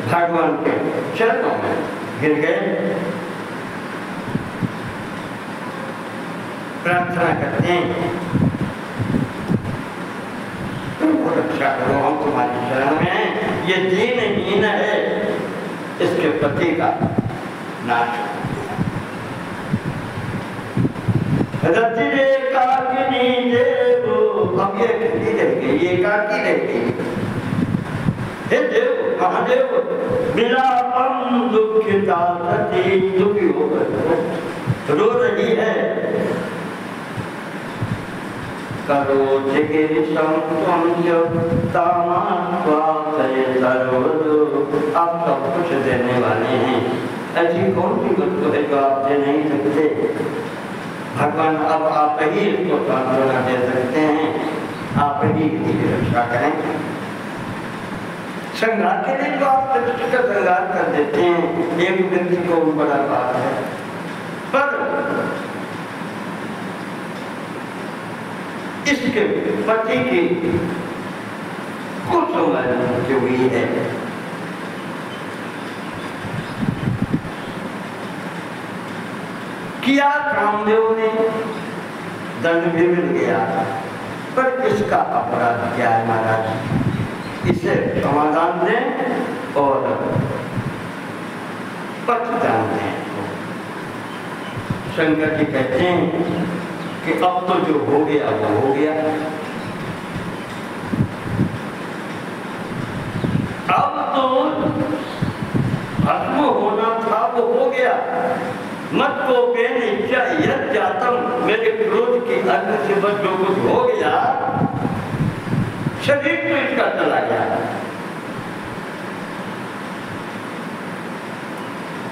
भगवान के चरणों में गिर गए, प्रार्थना करते हैं तुमको रक्षा करो, हम तुम्हारी शरण में हैं। ये दीनहीन है, इसके पति का नाश। रति एकाकिनी देव, अब ये रह गई, ये एकाकी रह गई। हे देव महादेव, विलापम दुखिता सती, दुखी होकर रो रही है। करो चिकित्सम आप सब कुछ देने वाले हैं, ऐसी कौन सी वस्तु है जो आप दे नहीं सकते? भगवान अब आप ही इसको सांत्वना दे सकते हैं, आप ही इसकी रक्षा करें। संघार के लिए तो आप सृष्टि का संघार कर देते हैं, एक व्यक्ति को बड़ा बात है, पर इसके पति की कुछ मृत्यु हुई है। किया कामदेव ने, दंड भी मिल गया, पर किसका अपराध क्या है महाराज? इसे समाधान दें और पक्षदान दें। शंकर जी कहते हैं कि अब तो जो हो गया वो हो गया, अब तो भस्म होना था वो हो गया। मत को पेन इच्छा यद जातम, मेरे क्रोध की अग्नि से बस जो कुछ हो गया, शरीर तो इसका चला गया।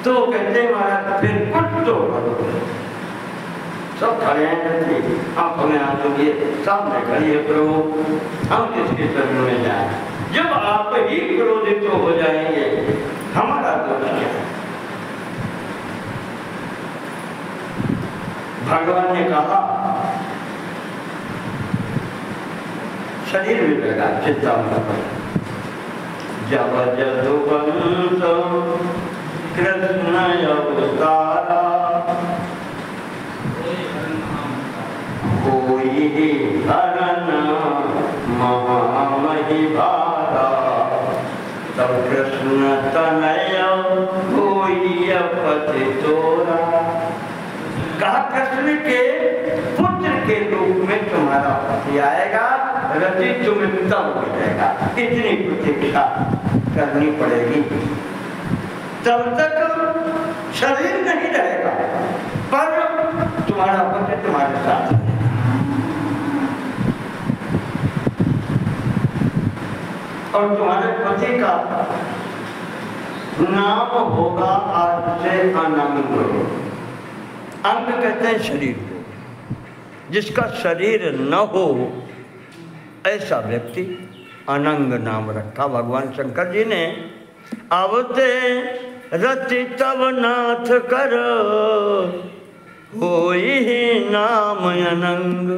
तो कहते महाराज फिर कुछ तो सब खड़े हैं, आप हमें आंसू दिए, सामने खड़ी है प्रभु, हम किसके चरणों में जाएं? जब आप ही क्रोधित हो जाएंगे, हमारा दोष क्या है? भगवान ने कहा शरीर भी लगा, चिंता मत करो। जब जदुवंत कृष्ण अवतारा, कोई हरण महामहि भारा, तब कृष्ण तनय कोई पति तोरा। कहा कृष्ण के पुत्र के रूप में तुम्हारा पति आएगा, रति तुम्हें तब हो जाएगा, इतनी प्रतीक्षा करनी पड़ेगी। तब तक शरीर नहीं रहेगा, पर तुम्हारा पति तुम्हारे साथ है। और तुम्हारे पति का नाम होगा आज से अनंग। अंग कहते हैं शरीर को, जिसका शरीर न हो ऐसा व्यक्ति अनंग नाम रखा भगवान शंकर जी ने। आवते रति तब नाथ कर, होई ही नाम अनंग,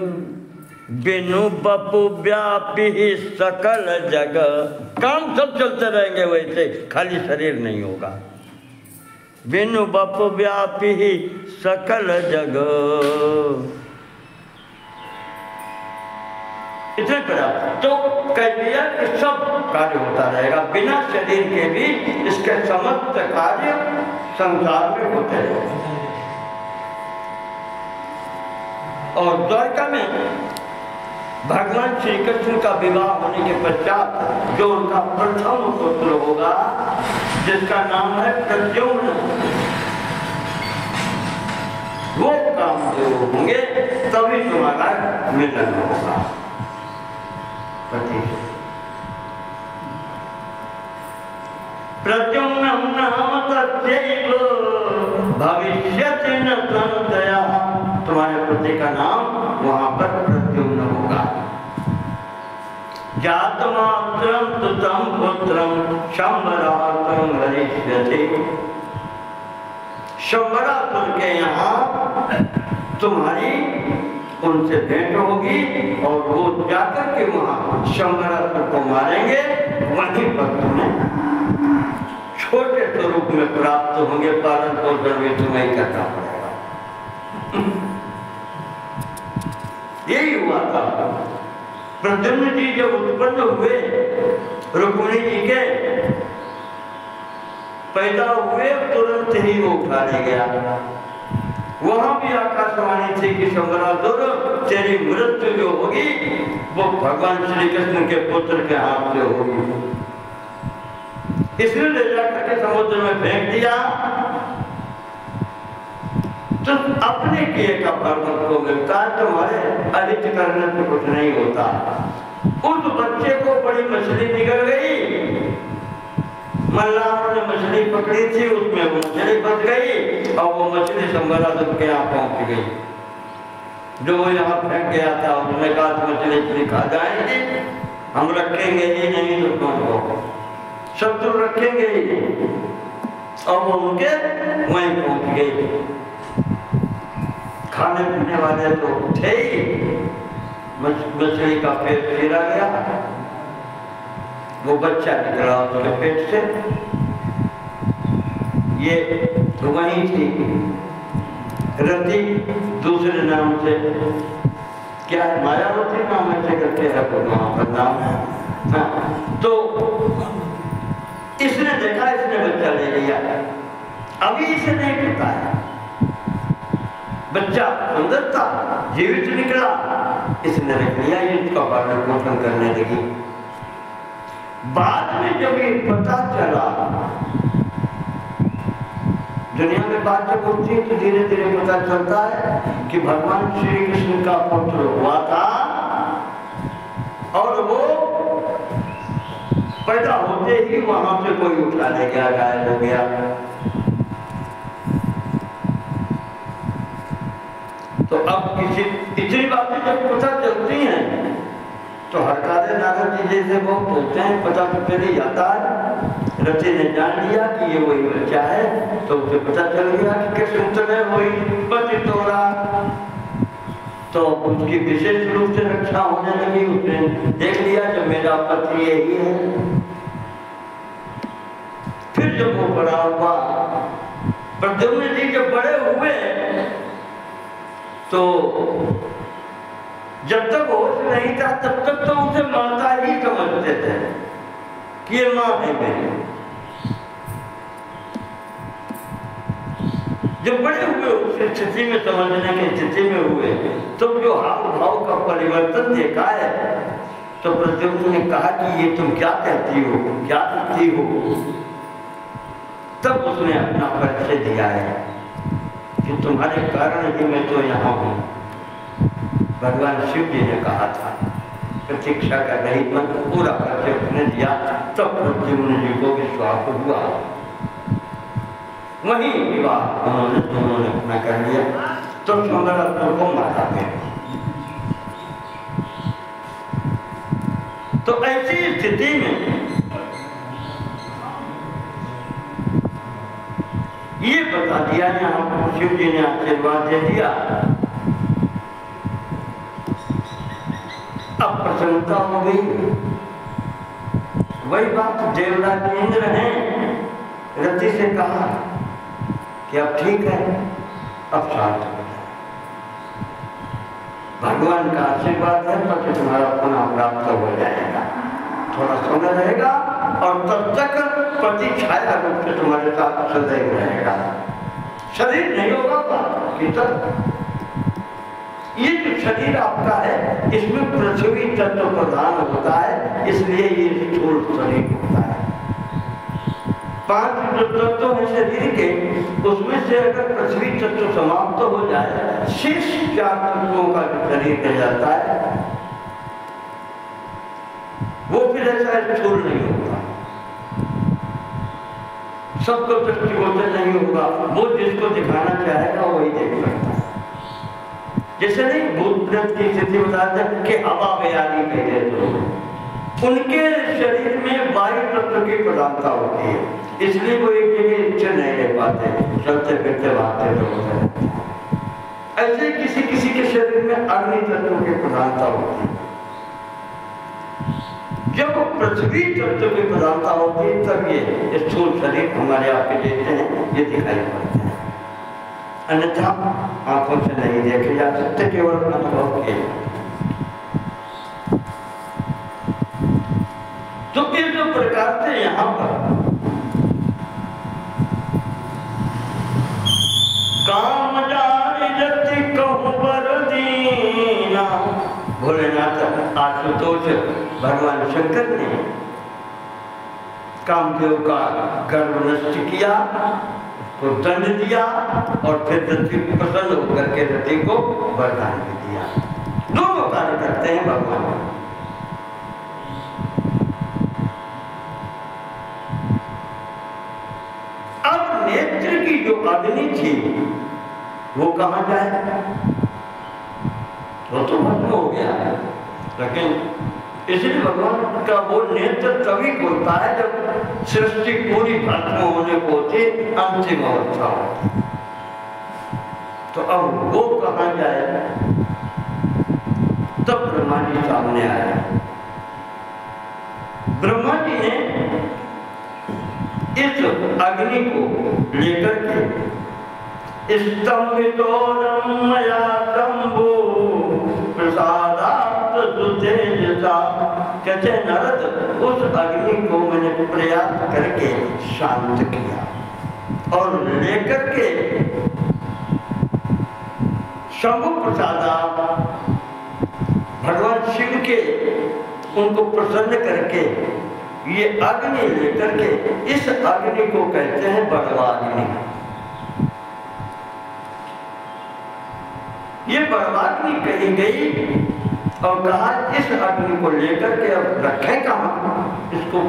बिनु बपु व्यापी सकल जग। काम सब चलते रहेंगे वैसे, खाली शरीर नहीं होगा। बिनु बपु व्यापी सकल जग, इतने प्रकार तो कह दिया कि सब कार्य होता रहेगा, बिना शरीर के भी इसके समस्त कार्य संसार में होते रहेंगे। और द्वारका में भगवान श्री कृष्ण का विवाह होने के पश्चात जो उनका प्रथम पुत्र होगा, जिसका नाम है प्रद्युम्न, वो कामदेव होंगे, तभी तुम्हारा मिलन होगा। प्रद्युम्न नाम तस्यैव भविष्यति न संशयः, तुम्हारे पति का नाम वहां पर प्रद्युम्न होगा। जातमात्रं तुतं पुत्रं शंबरातं हरिष्यति, शंबरासुर के यहाँ तुम्हारी उनसे भेंट होगी और वो जाकर के वहां शंबरासुर को मारेंगे, वहीं पर तुम्हें छोटे स्वरूप में प्राप्त होंगे, पालन पोषण भी तुम्हें ही करना पड़ेगा। यही हुआ था। प्रद्युम्न जी जब उत्पन्न हुए, रुक्मिणी जी के पैदा हुए, तुरंत ही वो उठा ले गया। वहां भी आकाशवाणी थी कि शंबरासुर तेरी मृत्यु जो होगी वो भगवान श्री कृष्ण के पुत्र के हाथ से होगी। इसने ले जा करके समुद्र में फेंक दिया तो अपने किए का फल को मिलता है, तुम्हारे अहित करने से कुछ नहीं होता। उस बच्चे को बड़ी मछली निकल गई, मल्लाह ने मछली पकड़ी थी, उसमें वो मछली फंस गई और वो मछली संभला सबके यहाँ पहुंच गई। जो वो यहाँ फेंक गया था उसने कहा मछली इतनी खा जाएंगे, हम रखेंगे ही नहीं दुश्मन को, शत्रु रखेंगे ही नहीं, और वो उनके वहीं पहुंच गई। खाने पीने वाले तो थे ही, मछली का पेट फिरा गया, वो बच्चा निकला उसके पेट से। ये तो वही थी रति, दूसरे नाम से क्या मायावती नाम ऐसे करके है वहां पर नाम। हाँ, तो इसने देखा, इसने बच्चा ले लिया, अभी इसे नहीं पता है। बच्चा सुंदर था, जीवित निकला, इसने रख लिया, इसका पालन पोषण करने लगी। बाद में जब ये पता चला, दुनिया में बात जब होती है तो धीरे धीरे पता चलता है कि भगवान श्री कृष्ण का पुत्र हुआ था और वो पैदा होते ही वहां से कोई उठा ले गया, गायब हो गया। तो अब इतनी बातें जब पता चलती हैं तो हरकारे नारद जी जैसे वो बोलते हैं, पता तो चल ही जाता है। रति ने जान लिया कि ये वही बच्चा है, तो उसे पता चल गया कि कृष्ण तो है वही पति तोड़ा, तो उसकी विशेष रूप से रक्षा होने लगी। उसने देख लिया कि मेरा पति यही है। फिर जब वो बड़ा हुआ, प्रद्युम्न जी जब बड़े हुए तो जब तक होश नहीं था तब तक तो उसे माता ही समझते थे कि ये माँ है मेरी। जब बड़े हुए उस स्थिति में, समझने की स्थिति में हुए, तो जो हाव भाव का परिवर्तन देखा है, तो प्रद्युम्न ने कहा कि ये तुम क्या कहती हो, क्या कहती हो। तब उसने अपना परिचय दिया है कि तुम्हारे कारण ही मैं तो यहाँ हूँ। भगवान शिव जी ने कहा था, प्रतीक्षा का रही मन पूरा परिचय उसने दिया, तब प्रद्युम्न जी को विश्वास हुआ। वही विवाह उन्होंने दोनों ने अपना कर लिया, तो संवरात्मक को मारा गया। तो ऐसी स्थिति में ये बता दिया, यहाँ शिव जी ने आशीर्वाद दे दिया। अब प्रसन्नता हो गई। वही बात देवराज इंद्र ने रति से कहा कि अब ठीक है, अब शांत हो जाए। भगवान का आशीर्वाद है, पति तुम्हारा पुनः प्राप्त हो जाएगा, थोड़ा समय रहेगा और तब तक पति छाया रूप से तुम्हारे साथ सदैव रहेगा। शरीर नहीं होगा कि तब ये जो शरीर आपका है इसमें पृथ्वी तत्व प्रधान होता है, इसलिए ये स्थूल शरीर होता है। 5 जो तत्व है शरीर के, उसमें से अगर पृथ्वी तत्व समाप्त हो जाए, शेष 4 तत्वों का जो शरीर रह जाता है वो फिर ऐसा स्थूल नहीं होगा, सबको दृष्टिगोचर नहीं होगा। वो जिसको दिखाना चाहेगा वही देख सकता है। जैसे नहीं भूत प्रेत की स्थिति बताते हैं कि हवा बयानी कहते तो उनके शरीर में वायु तत्व की प्रधानता होती है, इसलिए वो एक जगह स्थिर नहीं रह पाते, चलते फिरते भागते रहते हैं। ऐसे किसी किसी के शरीर में अग्नि तत्व की प्रधानता होती है। जब पृथ्वी तत्व की प्रधानता होती है तब ये स्थूल शरीर हमारे आपके देखते हैं, ये दिखाई पड़ते हैं। अन्यथा आंखों से नहीं देखे जा सकते, केवल अनुभव के। तो इस जो प्रकार से यहाँ पर काम जारी जति कहूं बर दीना, भोलेनाथ आशुतोष भगवान शंकर ने कामदेव का गर्व नष्ट किया, तो दंड दिया और फिर रति प्रसन्न होकर के रति को वरदान भी दिया। दोनों कार्य करते हैं भगवान। अब नेत्र की जो अग्नि थी वो कहां जाए? वो तो भस्म हो गया, लेकिन इसलिए भगवान का वो नेत्र तभी खुलता है जब सृष्टि पूरी भस्म होने को होती, अंतिम अवस्था होती। तो अब वो कहां जाए? तब ब्रह्मा जी सामने आए। ब्रह्मा जी ने इस अग्नि को लेकर के स्तंभितोरम मया शंभो प्रसादात् सुतेजसा, कहते नारद उस अग्नि को मैंने प्रयास करके शांत किया और लेकर के शंभु प्रसादात् भगवान शिव के उनको प्रसन्न करके ये अग्नि लेकर के, इस अग्नि को कहते हैं बड़वाग्नि। ये बड़वाग्नि कही गई और कहा इस अग्नि को लेकर के अब रखें कहां? इसको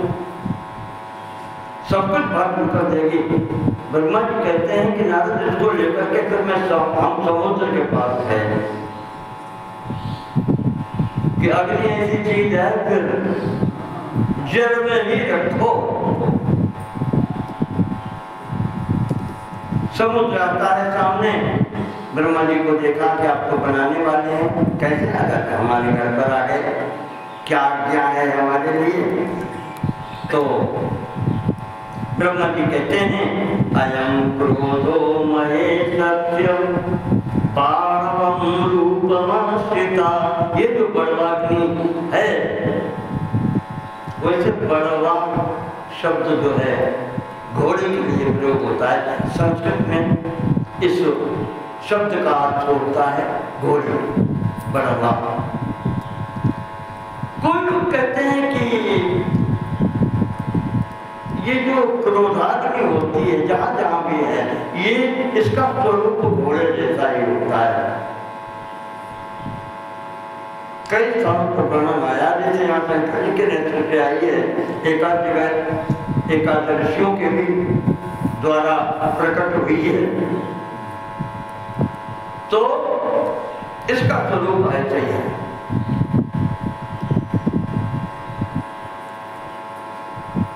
सब कुछ भस्म कर देगी। ब्रह्मा जी कहते हैं कि नारद इसको लेकर के फिर मैं हम समुद्र के पास है कि अग्नि ऐसी चीज है, फिर जल में ही रखो। समुद्र आता है सामने, ब्रह्मा जी को देखा कि आपको बनाने वाले हैं, कैसे लगा हमारे घर पर आ गए, क्या है हमारे लिए? तो ब्रह्मा जी कहते हैं अयं क्रोधो महे सत्यम पावम रूपमाश्रिता। ये जो बड़वाग्नि है, वैसे बड़वा शब्द जो है घोड़े के लिए प्रयोग होता है। संस्कृत में इस शब्द का अर्थ होता है घोड़े, बड़वा। कोई लोग कहते हैं कि ये जो क्रोधाग्नि होती है जहां जहां भी है, ये इसका स्वरूप घोड़े जैसा ही होता है। कई स्थानों पर वर्णन आया, जैसे यहाँ शंकर जी के नेतृत्व से आई है, एकाध जगह एकाध ऋषियों के भी द्वारा प्रकट हुई है। तो इसका स्वरूप ऐसा ही है।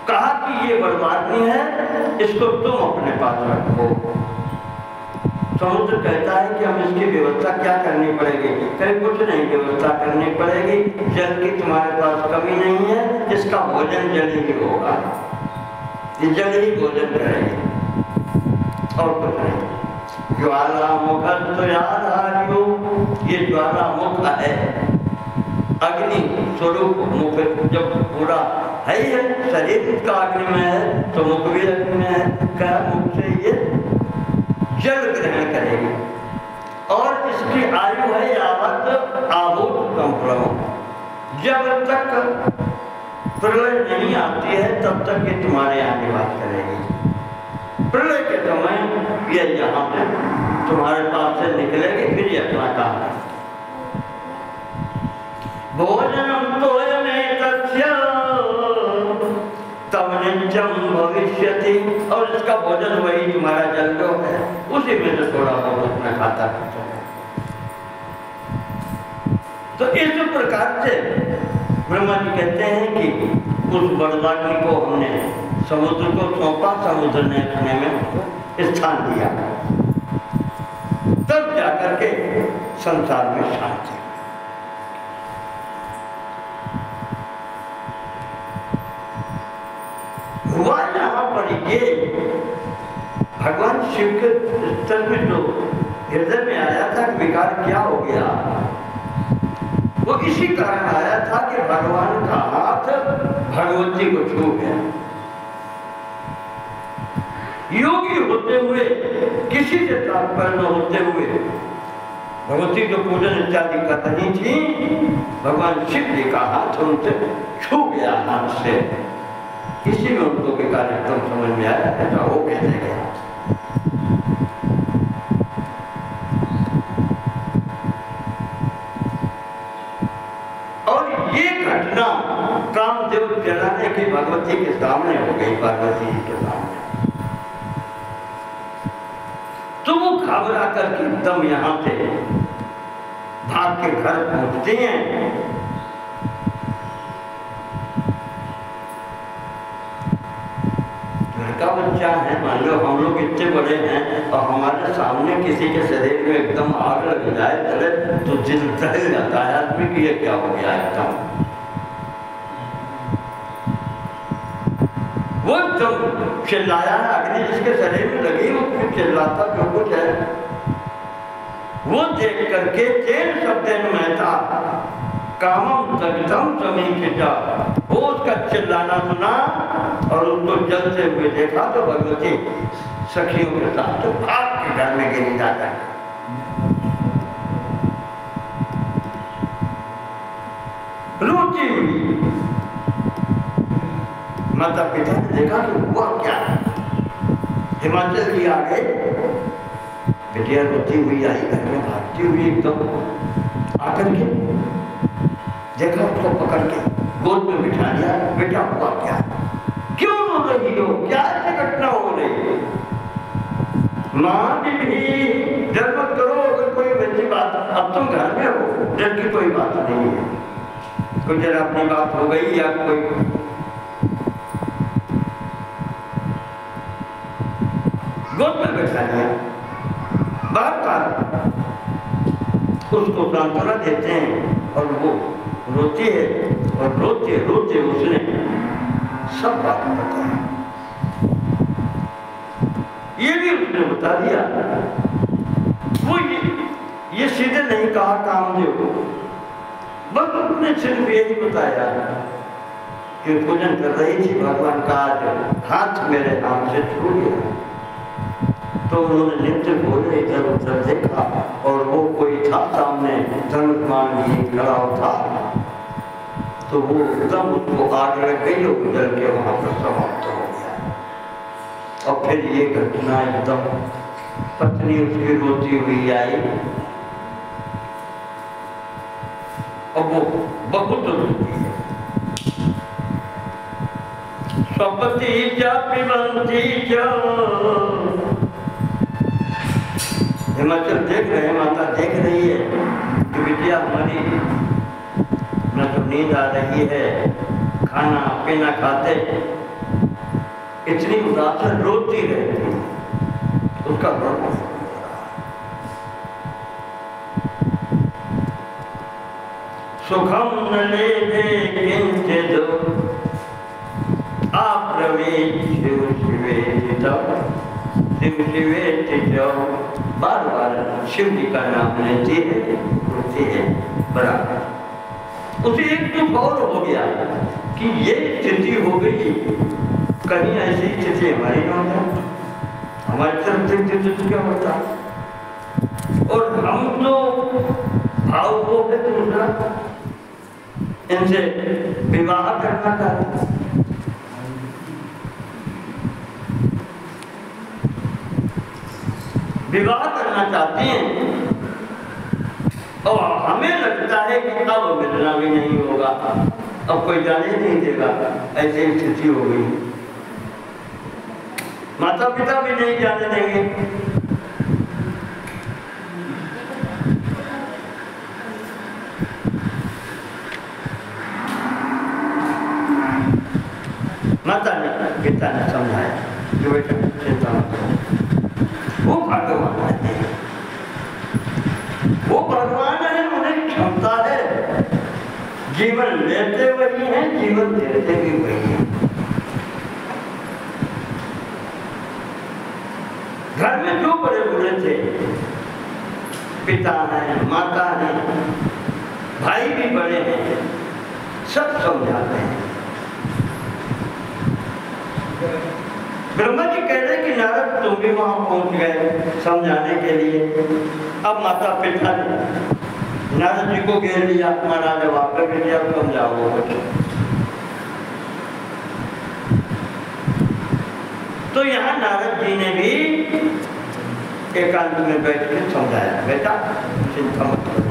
कहा कि ये बड़वाग्नि है, इसको तुम अपने पास रखो। समुद्र कहता है कि हम इसकी व्यवस्था क्या करनी पड़ेगी? कहीं कुछ नहीं व्यवस्था करनी पड़ेगी, जल की तुम्हारे पास कमी नहीं है, इसका भोजन जल ही होगा, ये जल ही भोजन करेगी और कुछ नहीं। ज्वालामुख यादारियो, ये ज्वालामुख है, अग्नि स्वरूप मुख जब पूरा है ही है, शरीर इसका अग्नि में है तो मुख भी अग्नि में है, क्या मुख से ये जल ग्रहण करेगी और इसकी आयु है यावत आभूत संप्रम। जब तक प्रलय नहीं आती है तब तक ये तुम्हारे यहाँ निवास करेगी। प्रलय के समय ये यहाँ से तुम्हारे पास से निकलेगी, फिर ये अपना काम करेगी। भोजनम तोयमेतस्य तव नित्यं भविष्यति, और इसका भोजन वही तुम्हारा जल जो है, उसी में से थोड़ा बहुत उसमें खाता है। तो इस प्रकार से ब्रह्मा जी कहते हैं कि उस बड़वाग्नि को हमने समुद्र को सौंपा, समुद्र ने अपने में उसको स्थान दिया, तब जाकर के संसार में शांति। हुआ यहाँ पर ये भगवान शिव के स्तर में जो हृदय में आया था विकार क्या हो गया, वो इसी कारण आया था कि भगवान का हाथ भगवती को छू गया। योगी होते हुए, किसी से तात्पर्य न होते हुए, भगवती जो पूजन इत्यादि कर रही थी, भगवान शिव जी का हाथ उनसे छू गया हाथ से। इसी में उनको के कार्यक्रम समझ में आया, ऐसा वो कहते हैं। और ये घटना कामदेव जलाने की भगवती के सामने हो गई, पार्वती जी के सामने। तो वो घबरा करके एकदम यहाँ से भाग के घर पहुंचते हैं। लड़का बच्चा है, मान लो हम लोग इतने बड़े हैं और हमारे सामने किसी के शरीर में एकदम आग लग जाए चले तो दिल दहल जाता है आदमी कि ये क्या हो गया एकदम। वो एकदम चिल्लाया है, अग्नि जिसके शरीर में लगी वो चिल्लाता जो कुछ है। वो देख करके तेन शब्देन महता कामम दग्धम समीक्षिता, वो उसका चिल्लाना सुना और उसको जलते हुए देखा तो भगवती सखियों के साथ तो भाग के घर में गिरी जाता है। रोती हुई माता पिता ने देखा कि हुआ क्या। हिमाचल जी आ गए, बिटिया रोती हुई आई घर में, भागती हुई एकदम आकर के देखा, उसको पकड़ के गोद में बिठा लिया। बेटा हुआ क्या, क्यों रो रही हो, क्या ऐसी घटना हो रही है? माँ भी डर मत करो, अगर कोई वैसी बात, अब तुम घर में हो, डर की कोई बात नहीं है। कुछ जरा अपनी बात हो गई या कोई गोद में बैठा लिया, बार बार उसको सांत्वना देते हैं और वो रोती है और रोते रोते उसने सब बात बताया। ये भी उसने बता दिया। वो ये सीधे नहीं कहा कामदेव को, बस उसने सिर्फ यही बताया कि पूजन कर रही थी भगवान का, आज हाथ मेरे हाथ से छूट गया। तो उन्होंने नित्य बोले इधर उधर देखा और वो कोई था सामने धनुष्मान जी खड़ा था, तो वो एकदम उसको आग लग गई और जल के वहां पर समाप्त हो गया। और फिर ये घटना एकदम पत्नी उसकी रोती हुई आई और वो बहुत रोती है। स्वपति जा पिबंती जा, हिमाचल देख रहे हैं, माता देख रही है कि बिटिया हमारी न तो नींद आ रही है, खाना पीना खाते, इतनी उदास रोती रहती है, उसका बहुत सुखम न लेभे किंचिद आप्रवेश्य शिवेतितौ, शिव शिवेतितौ, बार बार शिव जी का नाम लेती है, रोती है बराबर। उसे एक दुख और हो गया कि ये स्थिति हो गई, कहीं ऐसी स्थिति हमारी न होता, हमारी तरफ से क्या होता। और हम तो भाव को है दूसरा, इनसे विवाह करना चाहते, विवाह करना चाहते हैं और हमें लगता है कि अब मिलना भी नहीं होगा, अब कोई जाने नहीं देगा, ऐसी स्थिति हो गई। माता पिता भी नहीं जाने देंगे। माता ने पिता ने समझाया कि बेटा चिंता मत करो, वो भगवान है, वो भगवान है, उन्हें क्षमता है, जीवन लेते वही हैं, जीवन देते भी वही हैं। घर में जो बड़े बूढ़े थे, पिता हैं, माता हैं, भाई भी बड़े हैं, सब समझाते हैं। ब्रह्मा जी कह रहे कि नारद तुम भी वहां पहुंच गए समझाने के लिए। अब माता पिता ने नारद जी को घेर लिया, महाराज वापस भी लिया, समझाओ। तो यहाँ नारद जी ने भी एकांत में बैठ के समझाया, बेटा चिंता मत करो,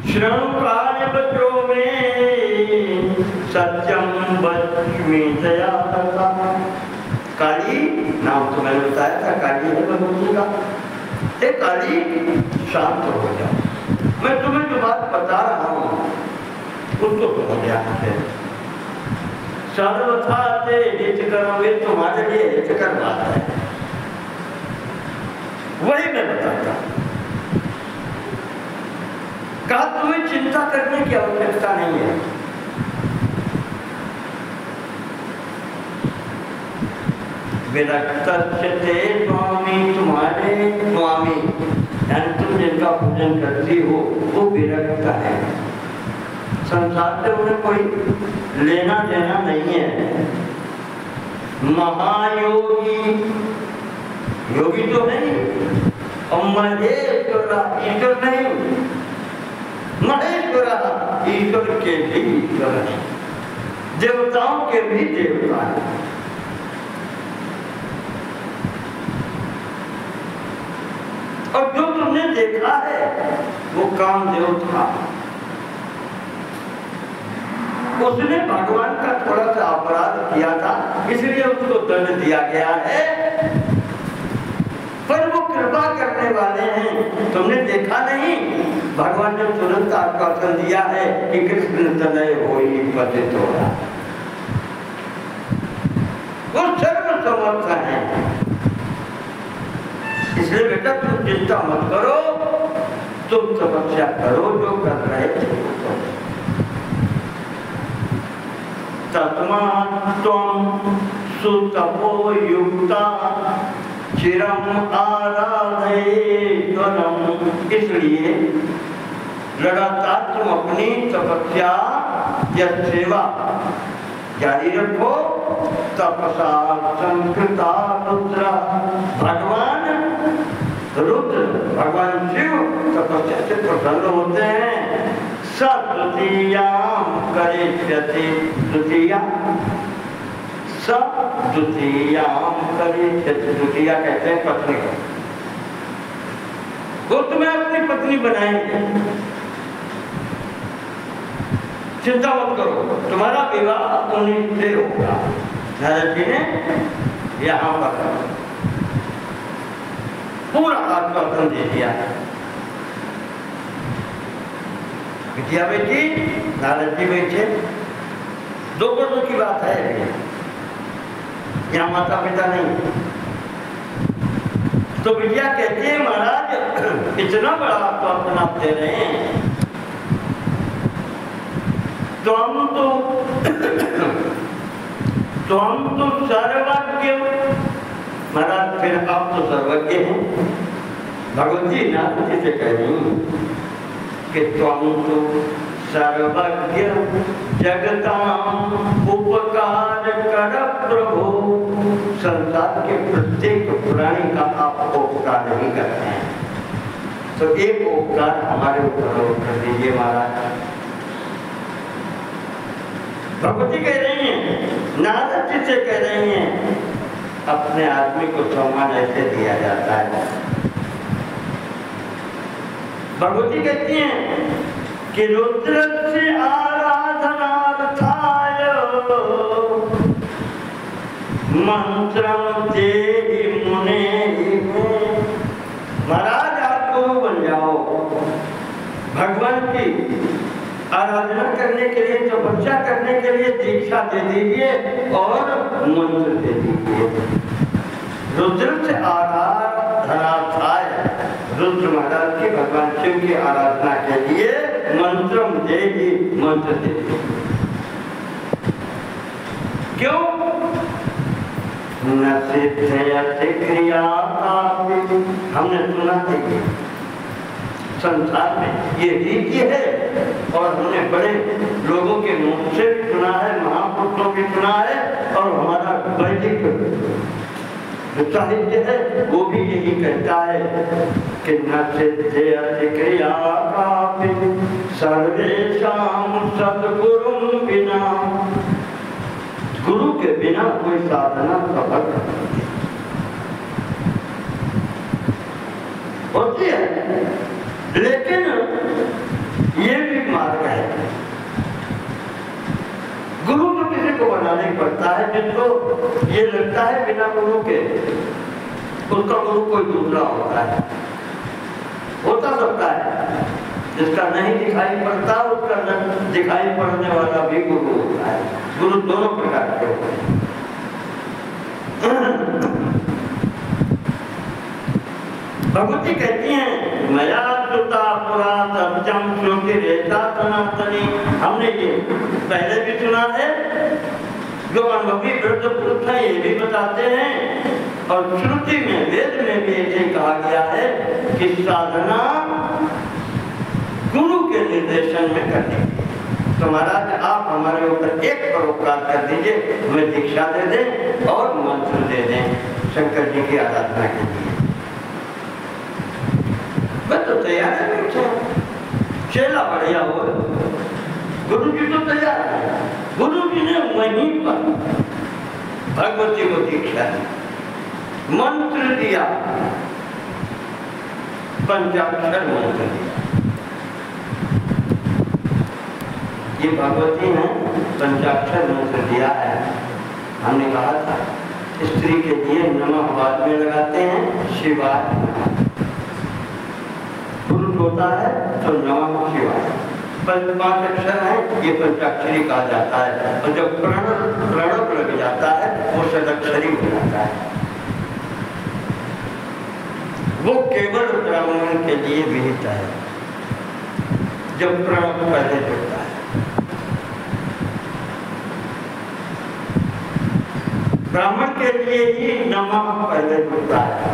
श्रवण काल बच्चों में सत्यम बच्ची दया करता। काली नाम तो मैंने बताया था, काली है भगवती का। ए काली शांत हो जाओ, मैं तुम्हें जो बात बता रहा हूँ उसको समझ ध्यान से। सर्वथा से हित करोगे, तुम्हारे लिए हितकर बात है, वही मैं बताता। कहा तुम्हें चिंता करने की आवश्यकता नहीं है। विरक्त स्वामी, तुम्हारे स्वामी यानी तुम जिनका पूजन करती हो वो विरक्त है, संसार से उन्हें कोई लेना देना नहीं है। महायोगी, योगी तो नहीं, और महेश्वरा, ईश्वर नहीं, महेश्वरा ईश्वर के भी ईश्वर है, देवताओं के भी देवता है। और जो तुमने देखा है वो कामदेव था, उसने भगवान का थोड़ा सा अपराध किया था, इसलिए उसको दंड दिया गया है। पर वो कृपा करने वाले हैं, तुमने देखा नहीं, भगवान ने तुरंत आश्वासन दिया है कि कृष्ण तनय होई पतित होगा। वो सर्व समर्थ है, इसलिए बेटा तुम चिंता मत करो, तुम तपस्या करो जो कर रहे थे। तस्मात्त्वं सुतपो युक्ता चिरम आराधयेत्वरम्, इसलिए लगातार तुम अपनी तपस्या या सेवा जारी रखो। तपसा संकृता रुद्र, भगवान रुद्र भगवान शिव तपस्या से प्रसन्न होते हैं। सद्वितीयां करिष्यति, द्वितीया सद्वितीयां करिष्यति, द्वितीया कहते हैं पत्नी को, वो तुम्हें अपनी पत्नी बनाएंगे, चिंता मत करो, तुम्हारा विवाह उन्हीं से होगा। नारद जी ने यहाँ पर पूरा आश्वासन दे दिया। बिटिया बेटी, नारद जी बैठे, दो वर्षों की बात है, यहाँ माता पिता नहीं। तो बिटिया कहती है महाराज इतना बड़ा आश्वासन आप दे रहे हैं, तो हम तो सर्वज्ञ, महाराज फिर आप तो सर्वज्ञ हैं। भगवती नारद जी से कह रही कि तुम तो सर्वज्ञ जगतां उपकार कर प्रभु, संसार के प्रत्येक प्राणी का आप उपकार नहीं करते हैं, तो एक उपकार हमारे ऊपर कर दीजिए महाराज। भगवती कह रही हैं, नारद जी से कह रही हैं, अपने आदमी को सम्मान ऐसे दिया जाता है। भगवती कहती हैं कि रुद्र से आराधनार्थाय मंत्रम देहि मुने, महाराज आप गुरु बन जाओ, भगवान की आराधना करने के लिए, तपस्या करने के लिए दीक्षा दे दीजिए और मंत्र दे दीजिए। रुद्र से आराधनार्थाय, रुद्र महाराज की भगवान शिव की आराधना के लिए मंत्रम देगी, मंत्र देगी। क्यों? न सिद्धयति क्रिया, हमने सुना है संसार में ये रीति है, और हमने बड़े लोगों के मुंह से भी सुना है, महापुरुषों भी सुना है, और हमारा वैदिक साहित्य है वो भी यही कहता है कि न सिद्धयति क्रिया कापि सर्वेषां सद्गुरुं बिना, गुरु के बिना कोई साधना सफल होती है, लेकिन ये भी मार्ग है। गुरु तो किसी को बनाना ही पड़ता है, जिसको ये लगता है बिना गुरु के उसका गुरु कोई दूसरा होता है, होता सकता है। जिसका नहीं दिखाई पड़ता उसका दिखाई पड़ने वाला भी गुरु होता है। गुरु दोनों प्रकार के होते हैं। भगवती कहती हैं मया सुता पुरा सत्यम श्रुति रेता सनातनी। हमने ये पहले भी सुना है, जो अनुभवी वृद्ध पुरुष हैं ये भी बताते हैं, और श्रुति में वेद में भी ऐसे कहा गया है कि साधना गुरु के निर्देशन में करनी। तो महाराज आप हमारे ऊपर एक परोपकार कर दीजिए, हमें दीक्षा दे दें और मंत्र दे दें शंकर जी की आराधना के लिए। बस तो तैयार है, चेला बढ़िया हो, गुरु जी तो तैयार है। गुरु जी ने वहीं पर भगवती को दीक्षा दी, मंत्र दिया, पंचाक्षर मंत्र दिया। ये भगवती ने पंचाक्षर मंत्र दिया है। हमने कहा था स्त्री के लिए नमः बाद में लगाते हैं, शिवाय। पुरुष होता है तो नमः शिवाय। पांच अक्षर है, ये पंचाक्षरी कहा जाता है, और जब प्रणव लग जाता है वो षडाक्षरी हो जाता है। वो केवल ब्राह्मण के लिए विहित है, जब प्रणव पहले जुड़ता है। ब्राह्मण के लिए ही नमः पहले जुड़ता है,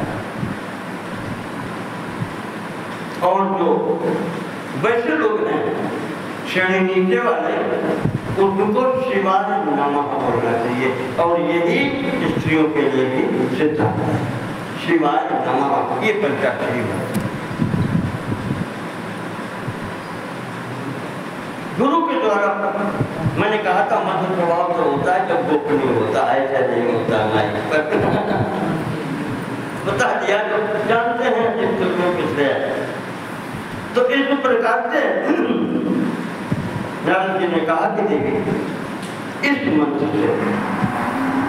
और जो वैसे लोग हैं श्रेणी नीचे वाले, उनको शिवाय नमः बोलना चाहिए, और यही स्त्रियों के लिए भी सिद्धांत है, शिवाय नमः। ये पंचाक्षरी है। गुरु के द्वारा मैंने कहा था मंत्र प्रभाव तो होता है जब गोपनीय होता है, ऐसा नहीं होता माइक पर बता दिया तो जानते हैं जिस किसने। तो इस प्रकार से नारद जी ने कहा कि देवी इस मंत्र से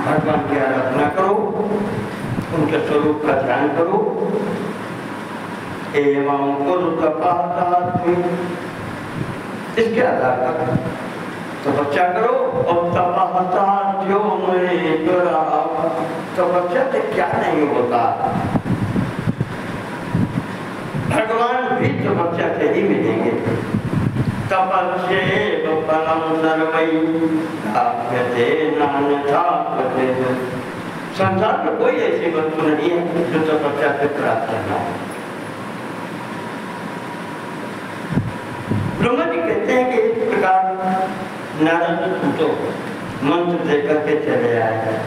भगवान की आराधना करो, उनके स्वरूप का ध्यान करो। एवं कुरु तपः, इसके आधार पर तपस्या करो। और तपस्या से क्या नहीं होता, भगवान भी तपस्या से ही मिलेंगे। तपस्यैव फलं सर्वैः प्राप्यते नान्यथा क्वचित्। संसार में कोई ऐसी वस्तु नहीं है जो तपस्या से प्राप्त न हो। ब्रह्मा जी कहते हैं कि इस प्रकार नारद तो मंत्र देकर के चले आए हैं।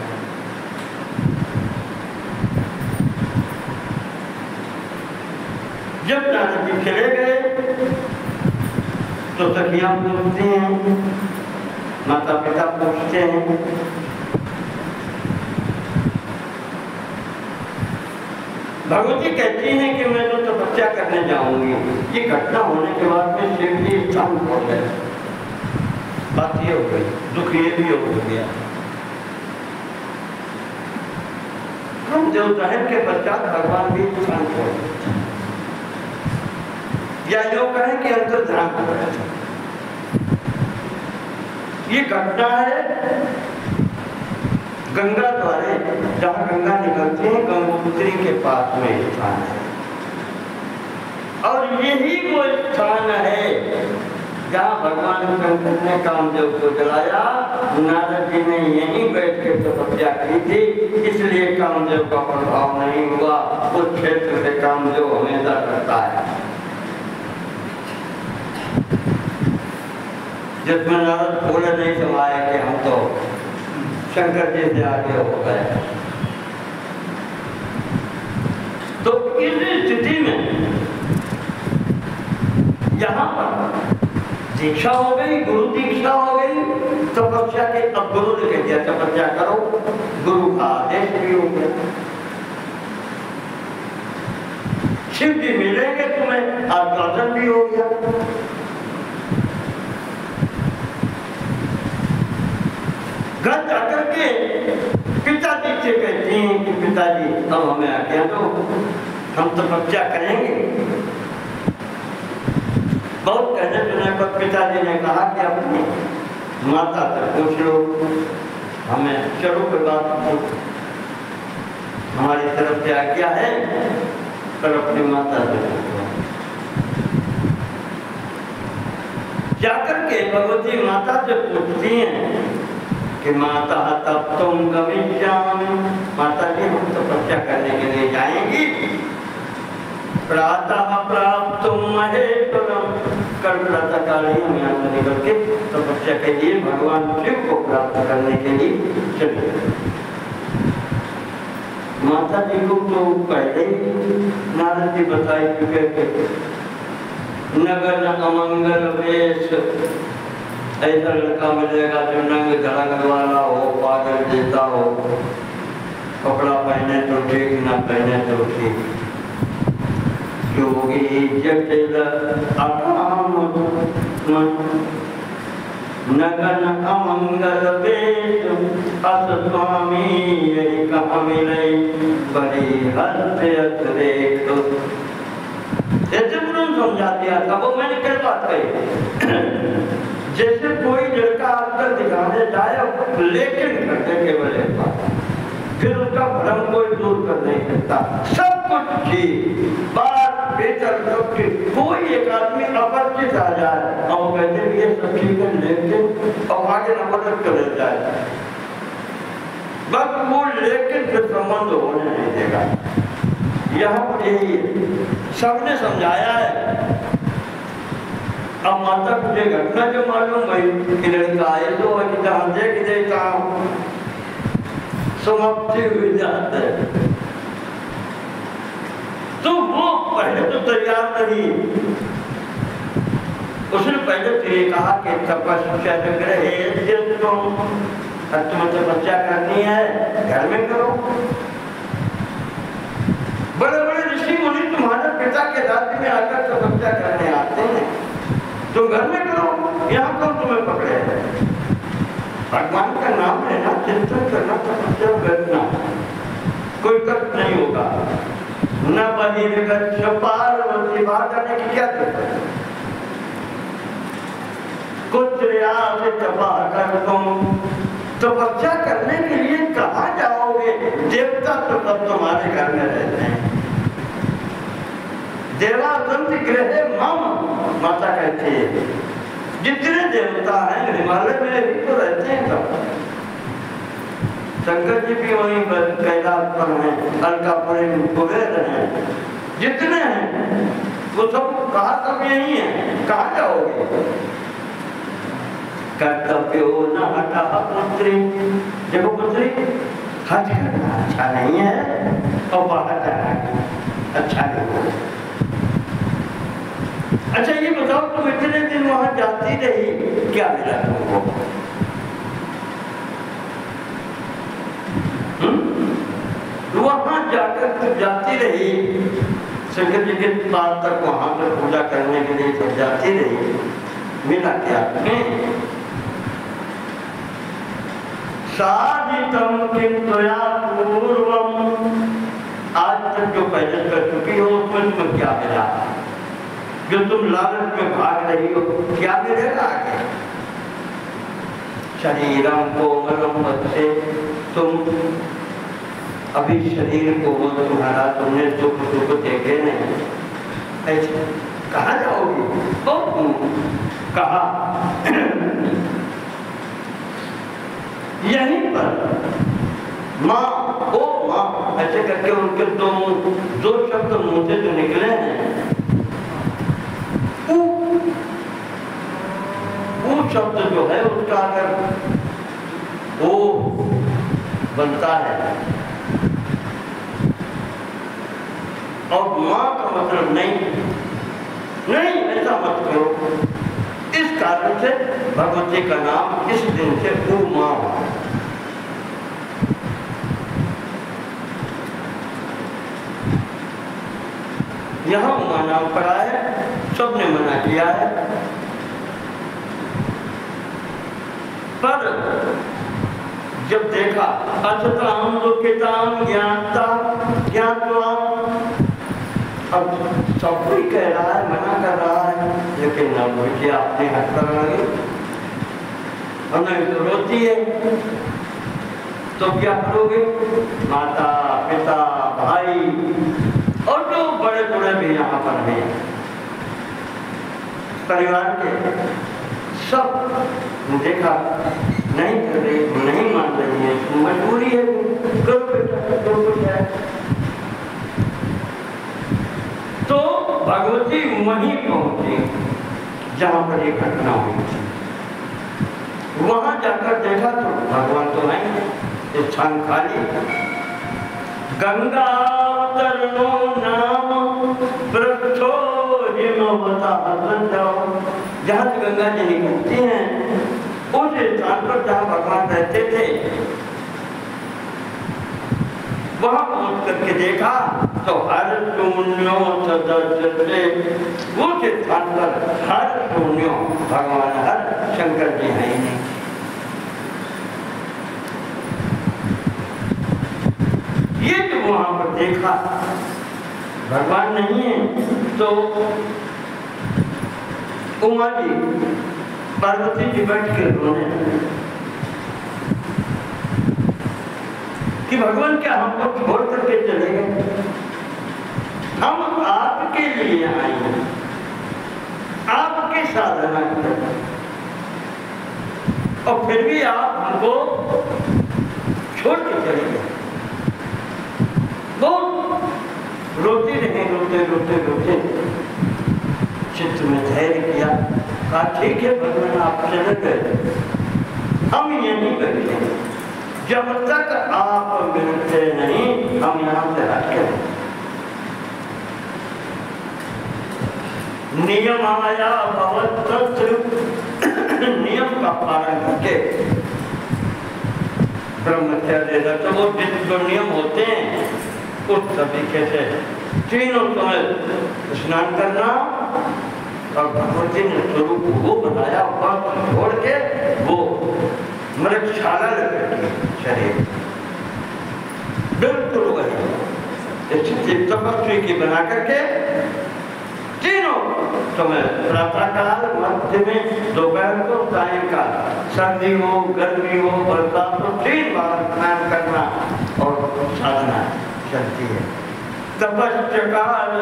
जब नारद जी चले गए तो सखियां पूछती हैं, माता पिता पूछते हैं, भगवती कहती हैं कि मैं तो तपस्या करने जाऊंगी। ये घटना होने के बाद में शिव जी स्थान छोड़ गए। बात ये हो गई, दुख ये भी हो गया। हम देवदहन के पश्चात भगवान भी स्थान छोड़ गए, या योग कहें कि अंतर्ध्यान हो रहे थे। ये घटना है गंगा द्वारे, जहाँ गंगा निकलती है गंगोत्री के पास में स्थान है, और यही वो स्थान है जहाँ भगवान शंकर ने कामदेव को जलाया। नारद जी ने यहीं बैठ के तपस्या की थी, इसलिए कामदेव का प्रभाव नहीं हुआ। उस क्षेत्र से कामदेव हमेशा करता है। जिसमें नारद बोले नहीं समाये कि हम तो शंकर जी से आगे हो गए। तो इस स्थिति में यहाँ पर दीक्षा हो गई, गुरु दीक्षा हो गई, तपस्या के अब गुरु ने कह दिया तपस्या करो, गुरु का आदेश भी हो गया। शिव जी मिलेंगे तुम्हें, आश्वासन भी हो गया। घर जाकर के पिताजी से कहती हैं कि पिताजी अब हमें आज्ञा दो, हम तपस्या करेंगे। बहुत कहने सुने पर पिताजी ने कहा कि अपनी माता से पूछ लो, हमें चलो कोई बात पूछ, हमारी तरफ से आज्ञा है, पर अपनी माता से पूछो। जाकर के भगवती माता से पूछती हैं कि माता तब तुम गमिष्यामि, माता जी हम तपस्या करने के लिए जाएंगी। प्रातः प्राप्तुम महेश्वरम, कल प्रातः काल ही हम यहाँ से निकल के तपस्या के लिए भगवान शिव को प्राप्त करने के लिए चले। माता जी को तो पहले ही नारद जी बताए चुके थे, नगर अमंगल वेश, ऐसा लड़का मिलेगा जो नंग धड़ंग वाला हो, पागल देता हो, कपड़ा पहने तो ठीक, ना पहने तो ठीक। योगी जटिल अकाम नगन अमंगल वेश, अस स्वामी यही कहाँ मिले, बड़ी हर्ष रेख। जैसे उन्होंने समझा दिया था, वो मैंने कल बात कही। जैसे कोई लड़का आजकल दिखाने जाए लेकिन करते केवल एक बात, फिर उसका भ्रम कोई दूर कर नहीं सकता। सब कुछ ठीक, बात बेहतर सब ठीक, कोई एक आदमी अपरिचित आ जाए और कहते ये सब ठीक है लेकिन, और आगे न मदद कर जाए, बस वो लेकिन फिर संबंध होने नहीं देगा। यहाँ पर यही सबने समझाया है। अब माता तुझे घटना जो मालूम भाई कि लड़का आए तो जहाँ देख देता समाप्ति हुई जाता है, तो वो पहले तो तैयार नहीं। उसने पहले तो ये कहा कि तपस्या तुम्हें तपस्या करनी है, घर में करो। बड़े बड़े ऋषि मुनि तुम्हारे पिता के राज्य में आकर तपस्या करने आते हैं, तुम घर में करो, यहाँ कौन तुम्हें पकड़े है। भगवान का नाम लेना, चिंतन करना, तपस्या करना, कोई कष्ट नहीं होगा। न बहिर्गच्छ पार्वती, बाहर जाने की क्या जरूरत है। कुछ रियाज तपा कर तुम तपस्या करने के लिए कहाँ जाओगे, देवता तो सब तुम्हारे घर में रहते हैं। देवासंत गृह मम, माता कहती है जितने देवता हैं हिमालय में भी तो रहते हैं सब। शंकर जी भी वहीं पर कैलाश पर हैं, अलकापुरी कुबेर हैं, जितने हैं वो सब कहा सब यही है, कहाँ जाओगे। कर्तव्यो न हटा पुत्री, देखो पुत्री हज करना अच्छा नहीं है और बाहर जाना अच्छा नहीं है। अच्छा ये बताओ तुम इतने दिन वहां जाती रही, क्या मिला तुमको। वहां जाकर तुम जाती रही, शंकर जी के पास तक वहां पर पूजा करने के लिए तुम जाती रही, मिला क्या तुम्हें। साधितम किंतुया पूर्वम, आज तक जो पहले कर चुकी हो उसमें तुम्हें क्या मिला। जो तुम लालच में भाग रही हो क्या मिलेगा आगे। शरीरम कोमलम बच्चे, तुम अभी शरीर को वो तुम्हारा, तुमने दुख दुख देखे नहीं, ऐसे कहाँ जाओगी। कहा यहीं पर माँ, ओ माँ, ऐसे करके उनके दो शब्द मुंह से जो निकले हैं, वो शब्द जो है उसका अगर ओ बनता है और माँ का मतलब नहीं, नहीं ऐसा मत करो, इस कारण से भगवती का नाम इस दिन से उमा। यहाँ उमा नाम पड़ा है, सबने मना किया है, पर जब देखा अथताम दुखिताम ज्ञाता ज्ञात्वा, अब सब कोई कह रहा है, मना कर रहा है, लेकिन अब मुझे आपने हट कर लगे, हमें तो रोती है, तो क्या करोगे? माता पिता भाई और जो बड़े बड़े भी यहाँ पर हैं, परिवार के सब देखा नहीं कर रही, नहीं मान रही है, मजबूरी है, करो बेटा जो कुछ है। तो भगवती वहीं पहुंची जहां पर ये घटना हुई थी। वहां जाकर देखा तो भगवान तो नहीं, स्थान खाली। गंगा तरनो नाम वृक्षो हिमवता, जहां से गंगा जी निकलती हैं उस स्थान पर जहां भगवान रहते थे, वहां पहुंच करके देखा तो हर शून्यो सदस्य, वो स्थान पर हर शून्यो भगवान हर शंकर जी है ही नहीं। ये जो वहां पर देखा भगवान नहीं है, तो उमा जी पार्वती जी बैठ के रोने कि भगवान क्या हमको छोड़ करके चले गए? हम आपके लिए आए हैं, आपकी साधना करें, और फिर भी आप हमको छोड़ के चले गए। बहुत रोती रहे, रोते रोते रोते चित्त में धैर्य किया, कहा ठीक है भगवान आप चले गए, हम यहीं बैठे, जब तक आप मिलते नहीं हम यहाँ से हटके। नियम आया भगवत नियम का पालन करके ब्रह्मचर्य तो वो जो नियम होते हैं उस तरीके से तीनों समय स्नान करना, और भगवती ने स्वरूप वो बनाया, वह छोड़ के वो मृगशाला लगे शरीर बिल्कुल वही तपस्वी की बना करके तीनों समय, प्रातःकाल, मध्य में, दोपहर को, सायंकाल, सर्दी हो गर्मी हो बरसात हो, 3 बार स्नान करना और साधना चलती है। तपस्काल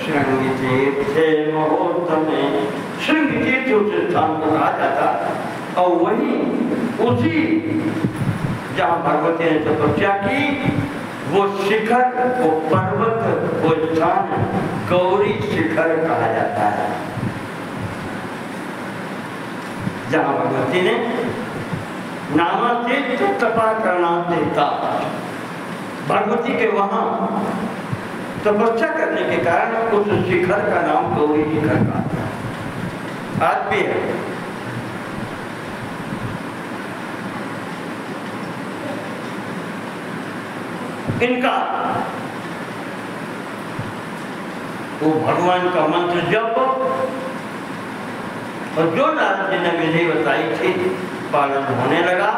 श्रृंगतीर्थे मुहूर्त में, श्रृंगतीर्थ उस स्थान को कहा जाता, और वही उसी जहाँ भगवती ने तपस्या की, वो शिखर, वो पर्वत, वो स्थान गौरी शिखर कहा जाता है, जहाँ भगवती ने नामातीत तपा करना देता। भगवती के वहां तपस्या करने के कारण उस शिखर का नाम गौरी शिखर का आज भी है। इनका वो भगवान का मंत्र जप, और जो नारद जी ने विधि बताई थी पालन होने लगा।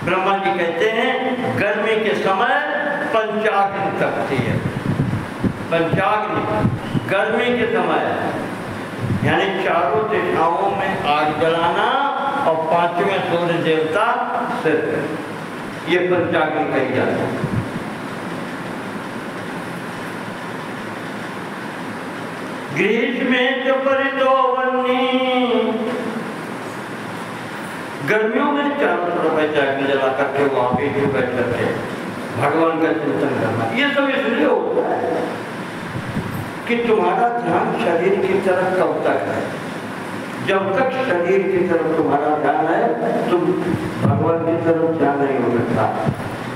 ब्रह्मा जी कहते हैं गर्मी के समय पंचाग्नि तपती है, पंचाग्नि गर्मी के समय, यानी चारों दिशाओं में आग जलाना, और 5वें सूर्य देवता सिर, ये पंचाग्नि कही जाती है। ग्रीष्म में जो परितो वन्नी, गर्मियों में चारों तरफ अग्नि जला करके वहां पे जो बैठ करके भगवान का चिंतन करना, ये सब इसलिए होता है कि तुम्हारा ध्यान शरीर की तरफ कब तक है। जब तक शरीर की तरफ तुम्हारा ध्यान है तुम भगवान की तरफ ध्यान नहीं हो सकता।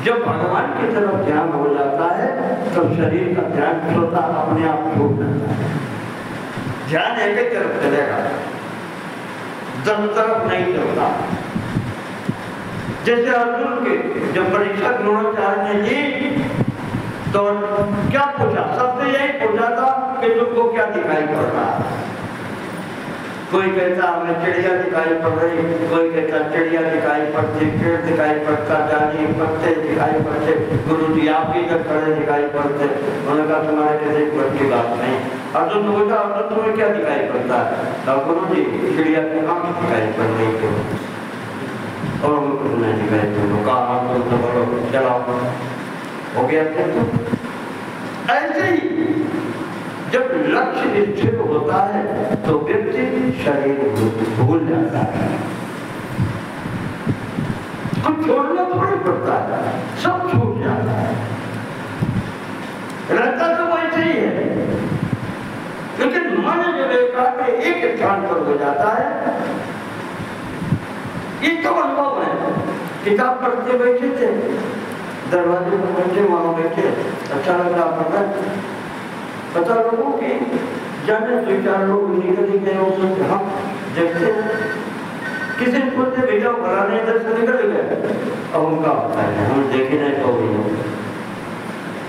जब भगवान की तरफ ध्यान हो जाता है तो शरीर का ध्यान स्वतः अपने आप छूट जाता है। ध्यान एक ही तरफ चलेगा, 10 तरफ नहीं चलता। जैसे अर्जुन के जब परीक्षा द्रोणाचार्य ने ली तो क्या पूछा, सबसे यही पूछा था कि तुमको क्या दिखाई पड़ रहा है। कोई कहता हमें चिड़िया दिखाई पड़ रही, कोई कहता चिड़िया दिखाई पड़ती, पेड़ दिखाई पड़ता, डाली पत्ते दिखाई पड़ते, गुरु जी आप भी जब खड़े दिखाई पड़ते। उन्होंने कहा तुम्हारे किसी बस की बात नहीं। अर्जुन ने पूछा अर्जुन तुम्हें क्या दिखाई पड़ता है। गुरु जी चिड़िया की आंख दिखाई पड़ रही थी और कुछ नहीं दिखाई पड़ रहा। तुम तो बोलो चलाओ, हो गया क्या? ऐसे ही जब लक्ष्य स्थिर होता है तो व्यक्ति शरीर भूल जाता है, कुछ छोड़ना थोड़ी पड़ता है, सब छूट जाता है। रहता तो वैसे ही है, लेकिन मन जब एक स्थान पर हो जाता है, ये तो अनुभव है। किताब पढ़ते बैठे थे, दरवाजे पर बैठे, वहां बैठे, अच्छा लग रहा पढ़ रहा, पता लोगों की जाने 2-4 लोग निकल ही गए, उससे हम देखते किसी ने बोलते बेटा भला नहीं इधर से निकल गए। अब उनका होता है हम देखे नहीं तो भी।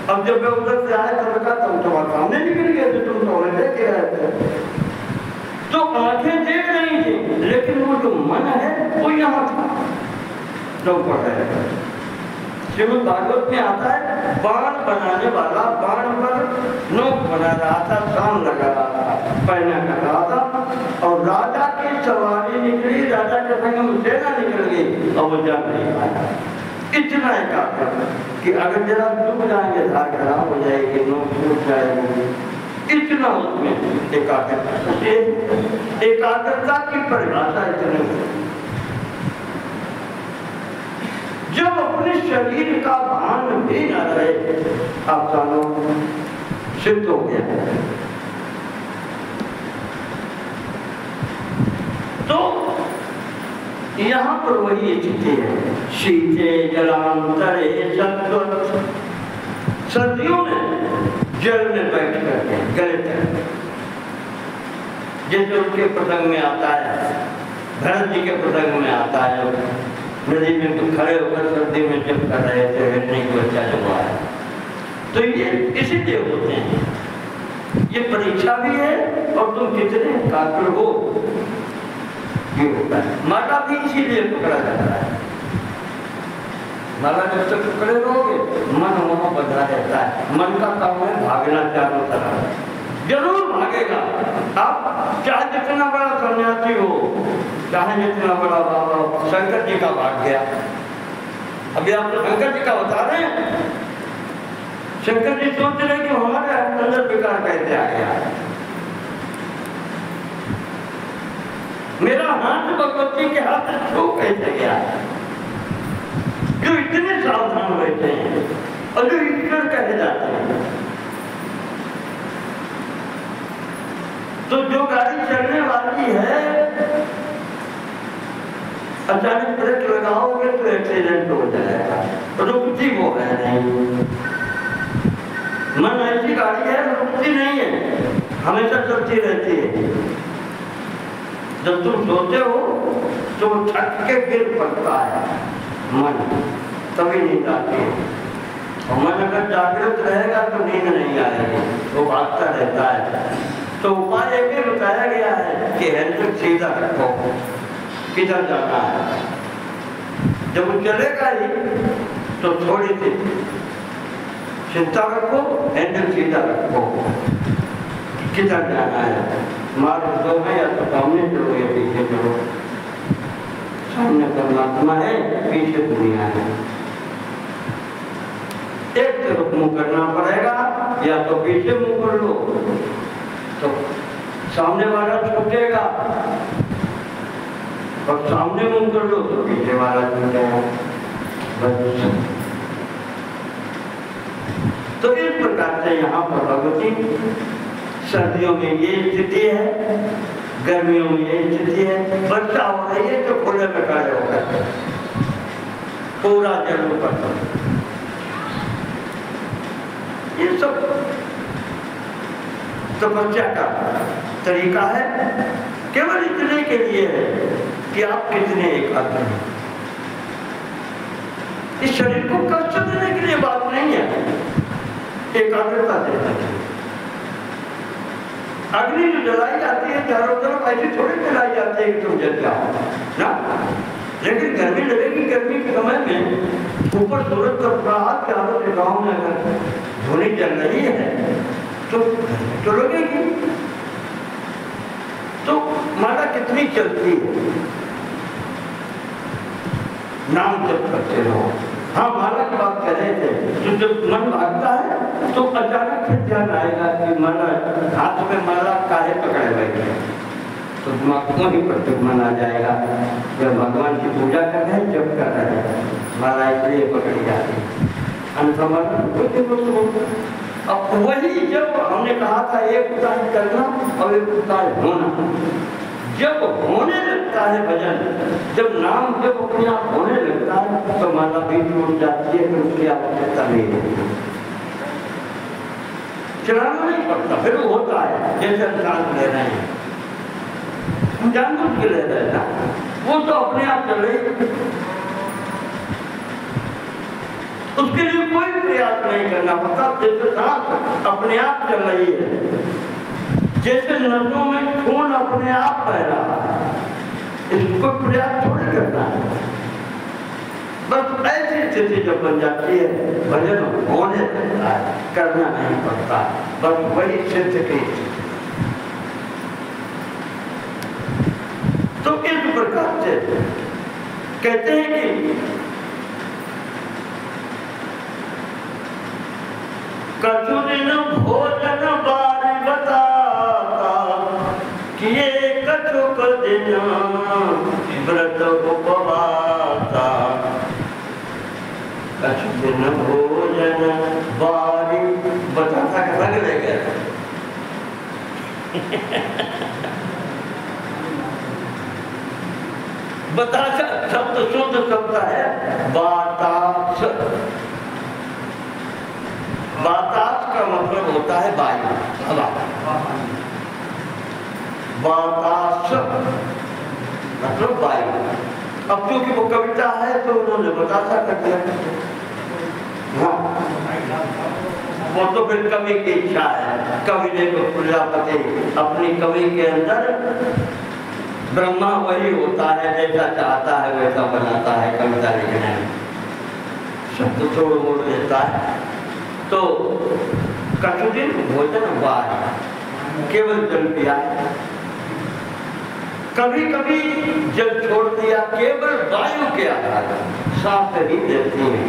अब जब मैं उधर से आया तो कहा तुम तुम्हारे सामने निकल गए थे, तुम तो देख के रहे थे। तो आंखें देख रही थी लेकिन वो जो मन है वो यहाँ था, लोग पढ़ रहे थे। श्रीमद् भागवत में आता है बाण बनाने वाला बाण पर नोक बना रहा था, शान लगा रहा था, पहना कर रहा था और राजा की सवारी निकली, राजा के संग में सेना निकल गई और वो जा नहीं पाया। इतना एकाग्र कि अगर जरा डूब जाएंगे धार खराब हो जाएगी, नोक टूट जाएगी, इतना उसमें एकाग्रता की परिभाषा इतनी। जब अपने शरीर का भान भी न रहे, आप जानो सिद्ध हो गया। तो यहाँ पर वही स्थिति है, शीते जलांतरे सत्व। सर्दियों में जल में बैठ करके गले तक, जैसे उनके प्रसंग में आता है, भरत जी के प्रसंग में आता है, नदी में तो खड़े होकर सर्दी में जब कर रहे थे बैठने को अच्छा जमा है। तो ये इसीलिए होते हैं, ये परीक्षा भी है और तुम कितने काबिल हो ये होता है। माला भी इसीलिए पकड़ा जाता है, माला जब तक पकड़े रहोगे मन वहां बंधा रहता है। मन का काम है भागना चारों तरफ, जरूर भागेगा। आप चाहे जितना बड़ा सन्यासी हो, चाहे जितना बड़ा बाबा, शंकर जी का भाग गया। अभी आप तो शंकर जी का बता रहे हैं, शंकर जी सोच रहे कि हमारे अंदर विकार कैसे आ गया। मेरा हाथ भगवती के हाथ छू कैसे गया, जो इतने सावधान बैठे हैं और जो ईश्वर कहे जाते हैं। तो जो गाड़ी चलने वाली है अचानक ब्रेक लगाओगे तो एक्सीडेंट हो जाएगा, रुकती वो है नहीं। मन ऐसी गाड़ी है रुकती नहीं है, हमेशा चलती रहती है। जब तुम सोते हो तो थक के गिर पड़ता है मन, तभी नींद आती है। और मन अगर जागृत रहेगा तो नींद नहीं आएगी, वो भागता रहता है। तो उपाय एक ही बताया गया है कि हैंडल सीधा रखो, किधर जाना है। जब वो चलेगा ही तो थोड़ी सी चिंता रखो, हैंडल सीधा रखो, किधर जाना है। मार्ग दो है, या तो सामने चलो या पीछे चलो। सामने परमात्मा है, पीछे दुनिया है। एक तरफ मुंह करना पड़ेगा, या तो पीछे मुंह कर लो तो सामने वाला छूटेगा, और सामने मुंह कर लो तो पीछे वाला छूटेगा। तो इस प्रकार से यहाँ पर भगवती सर्दियों में ये स्थिति है, गर्मियों में ये स्थिति है, वर्षा हो रही है तो खुले में खड़े होकर पूरा जल ऊपर। ये सब तपस्या का तरीका है, केवल इतने के लिए है कि आप कितने एकाग्र हैं। इस शरीर को कष्ट देने के लिए बात नहीं है, एकाग्रता देना चाहिए। अग्नि जो जलाई जाती है चारों तरफ, ऐसी थोड़ी जलाई जाती है कि तुम जल जाओ ना, लेकिन गर्मी लगेगी। गर्मी के समय में ऊपर सूरज का प्रकाश चारों जगहों में अगर धूनी जल रही है तो लगेगी। तो माला कितनी चलती है, नाम जप करते रहो। हाँ, माला की बात कर रहे थे, तो जब मन भागता है तो अचानक से ध्यान आएगा कि माला हाथ में माला काहे पकड़े बैठे, तो दिमाग वहीं पर मन आ जाएगा। जब भगवान की पूजा कर रहे हैं, जब कर रहे हैं, माला इसलिए पकड़ी जाती है। अब वही जब हमने कहा था एक उपाय करना और एक उपाय होना, जब होने लगता है भजन, जब नाम जब अपने आप होने लगता है तो माला भी टूट जाती है, फिर उसकी आवश्यकता नहीं होती, चलाना नहीं पड़ता। फिर वो होता है जैसे अंतराल ले रहे हैं, हम जानबूझ के ले रहे हैं ना, वो तो अपने आप चल रही, उसके लिए कोई प्रयास नहीं करना पड़ता। जैसे सांस अपने आप चल रही है, जैसे नसों में खून अपने आप बह रहा है, इसको प्रयास थोड़ी करना है। बस ऐसी स्थिति जब बन जाती है, भजन होने लगता है, करना नहीं पड़ता, बस वही सिद्ध की। तो इस प्रकार से कहते हैं कि कछु दिन भोजन बारी बताता, किए कछुक दिन व्रत उपवासा। कछु दिन भोजन बारी बताता का रंग ले गया। बतासा शब्द शुद्ध शब्द है बातास। बातास का मतलब होता है वायु, हवा। बातास मतलब वायु। अब क्योंकि वो कविता है तो उन्होंने बतासा कर दिया। हाँ, वो तो फिर कवि की इच्छा है। कवि ने तो प्रजापति अपनी कवि के अंदर ब्रह्मा वही होता है, जैसा चाहता है वैसा बनाता है कविता लिखने में, शब्द तोड़ मोड़ देता है। तो कछु दिन भोजन वारी, केवल जल पिया, कभी कभी जल छोड़ दिया, केवल वायु के आधार सांस ही देती है।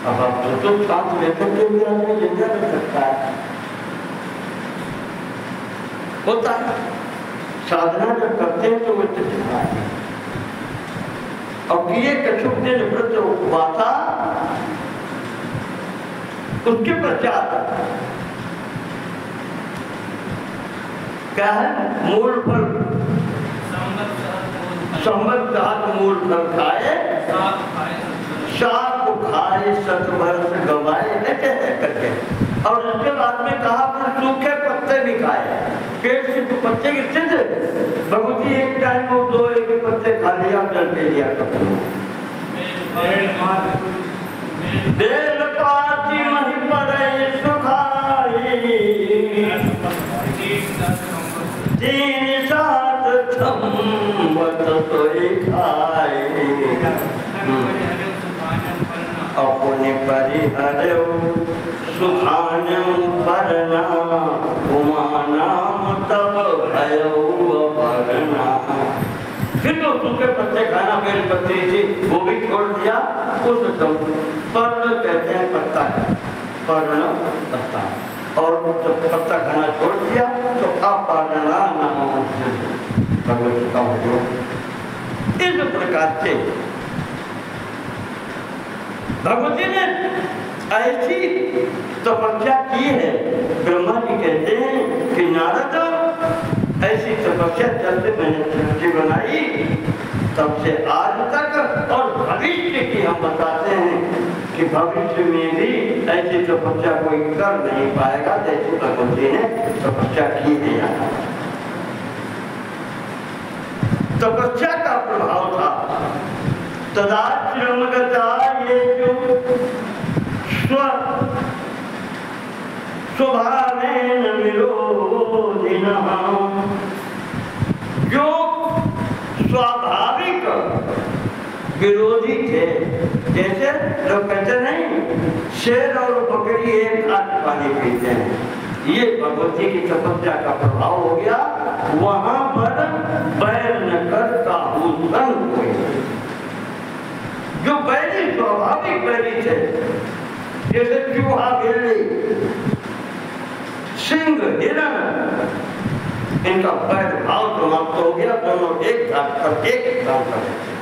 अब आप तो सांस लेकर के भी आदमी जिंदा रह सकता है, होता है। साधना जब करते हैं तो वो चिंता है। और किए कछुक दिन व्रत उपवासा, उसके पश्चात क्या है, मूल फल संवत्सर मूल फल खाए, सात खाए सतवर्ष गवाए करके। और उसके बाद में कहा फिर सूखे पत्ते भी खाए। पेट से तो पत्ते गिरते थे, भगवती एक टाइम को 2-1 पत्ते खा लिया, जल पी लिया। बेल पाती वहीं पर सुखाई, 3 सात संवत सोई खाए। अपने परिहरऊ सुखानम परना, उमानाम तब भयऊ अपरना। फिर तो सूखे पत्ते खाना, बेल पत्ती थी वो भी छोड़ दिया। उस पर्ण कहते हैं पत्ता, पर्ण पत्ता, और जब पत्ता खाना छोड़ दिया तो अपरना नाम भगवती का उपयोग। इस प्रकार से भगवती ने ऐसी तपस्या की है। ब्रह्मा जी कहते हैं कि नारद ऐसी तपस्या चलते मैंने सृष्टि बनाई, तब से आज तक और भविष्य की हम बताते हैं कि भविष्य में भी ऐसी तपस्या कोई कर नहीं पाएगा जैसी भगवती ने तपस्या की है। यहाँ तपस्या का प्रभाव था। तदा श्रमगता ये जो स्वभावेन विरोधिनः, जो स्वाभाविक विरोधी थे, जैसे लोग कहते नहीं शेर और बकरी एक हाथ पानी पीते हैं, ये भगवती की तपस्या का प्रभाव हो गया। वहां पर बैर न करता हूँ संग कोई, जो बैरी स्वाभाविक बैरी थे, जैसे चूहा बिल्ली सिंह हिरण, इनका बैर भाव समाप्त हो गया। दोनों एक साथ कर एक काम कर रहे थे।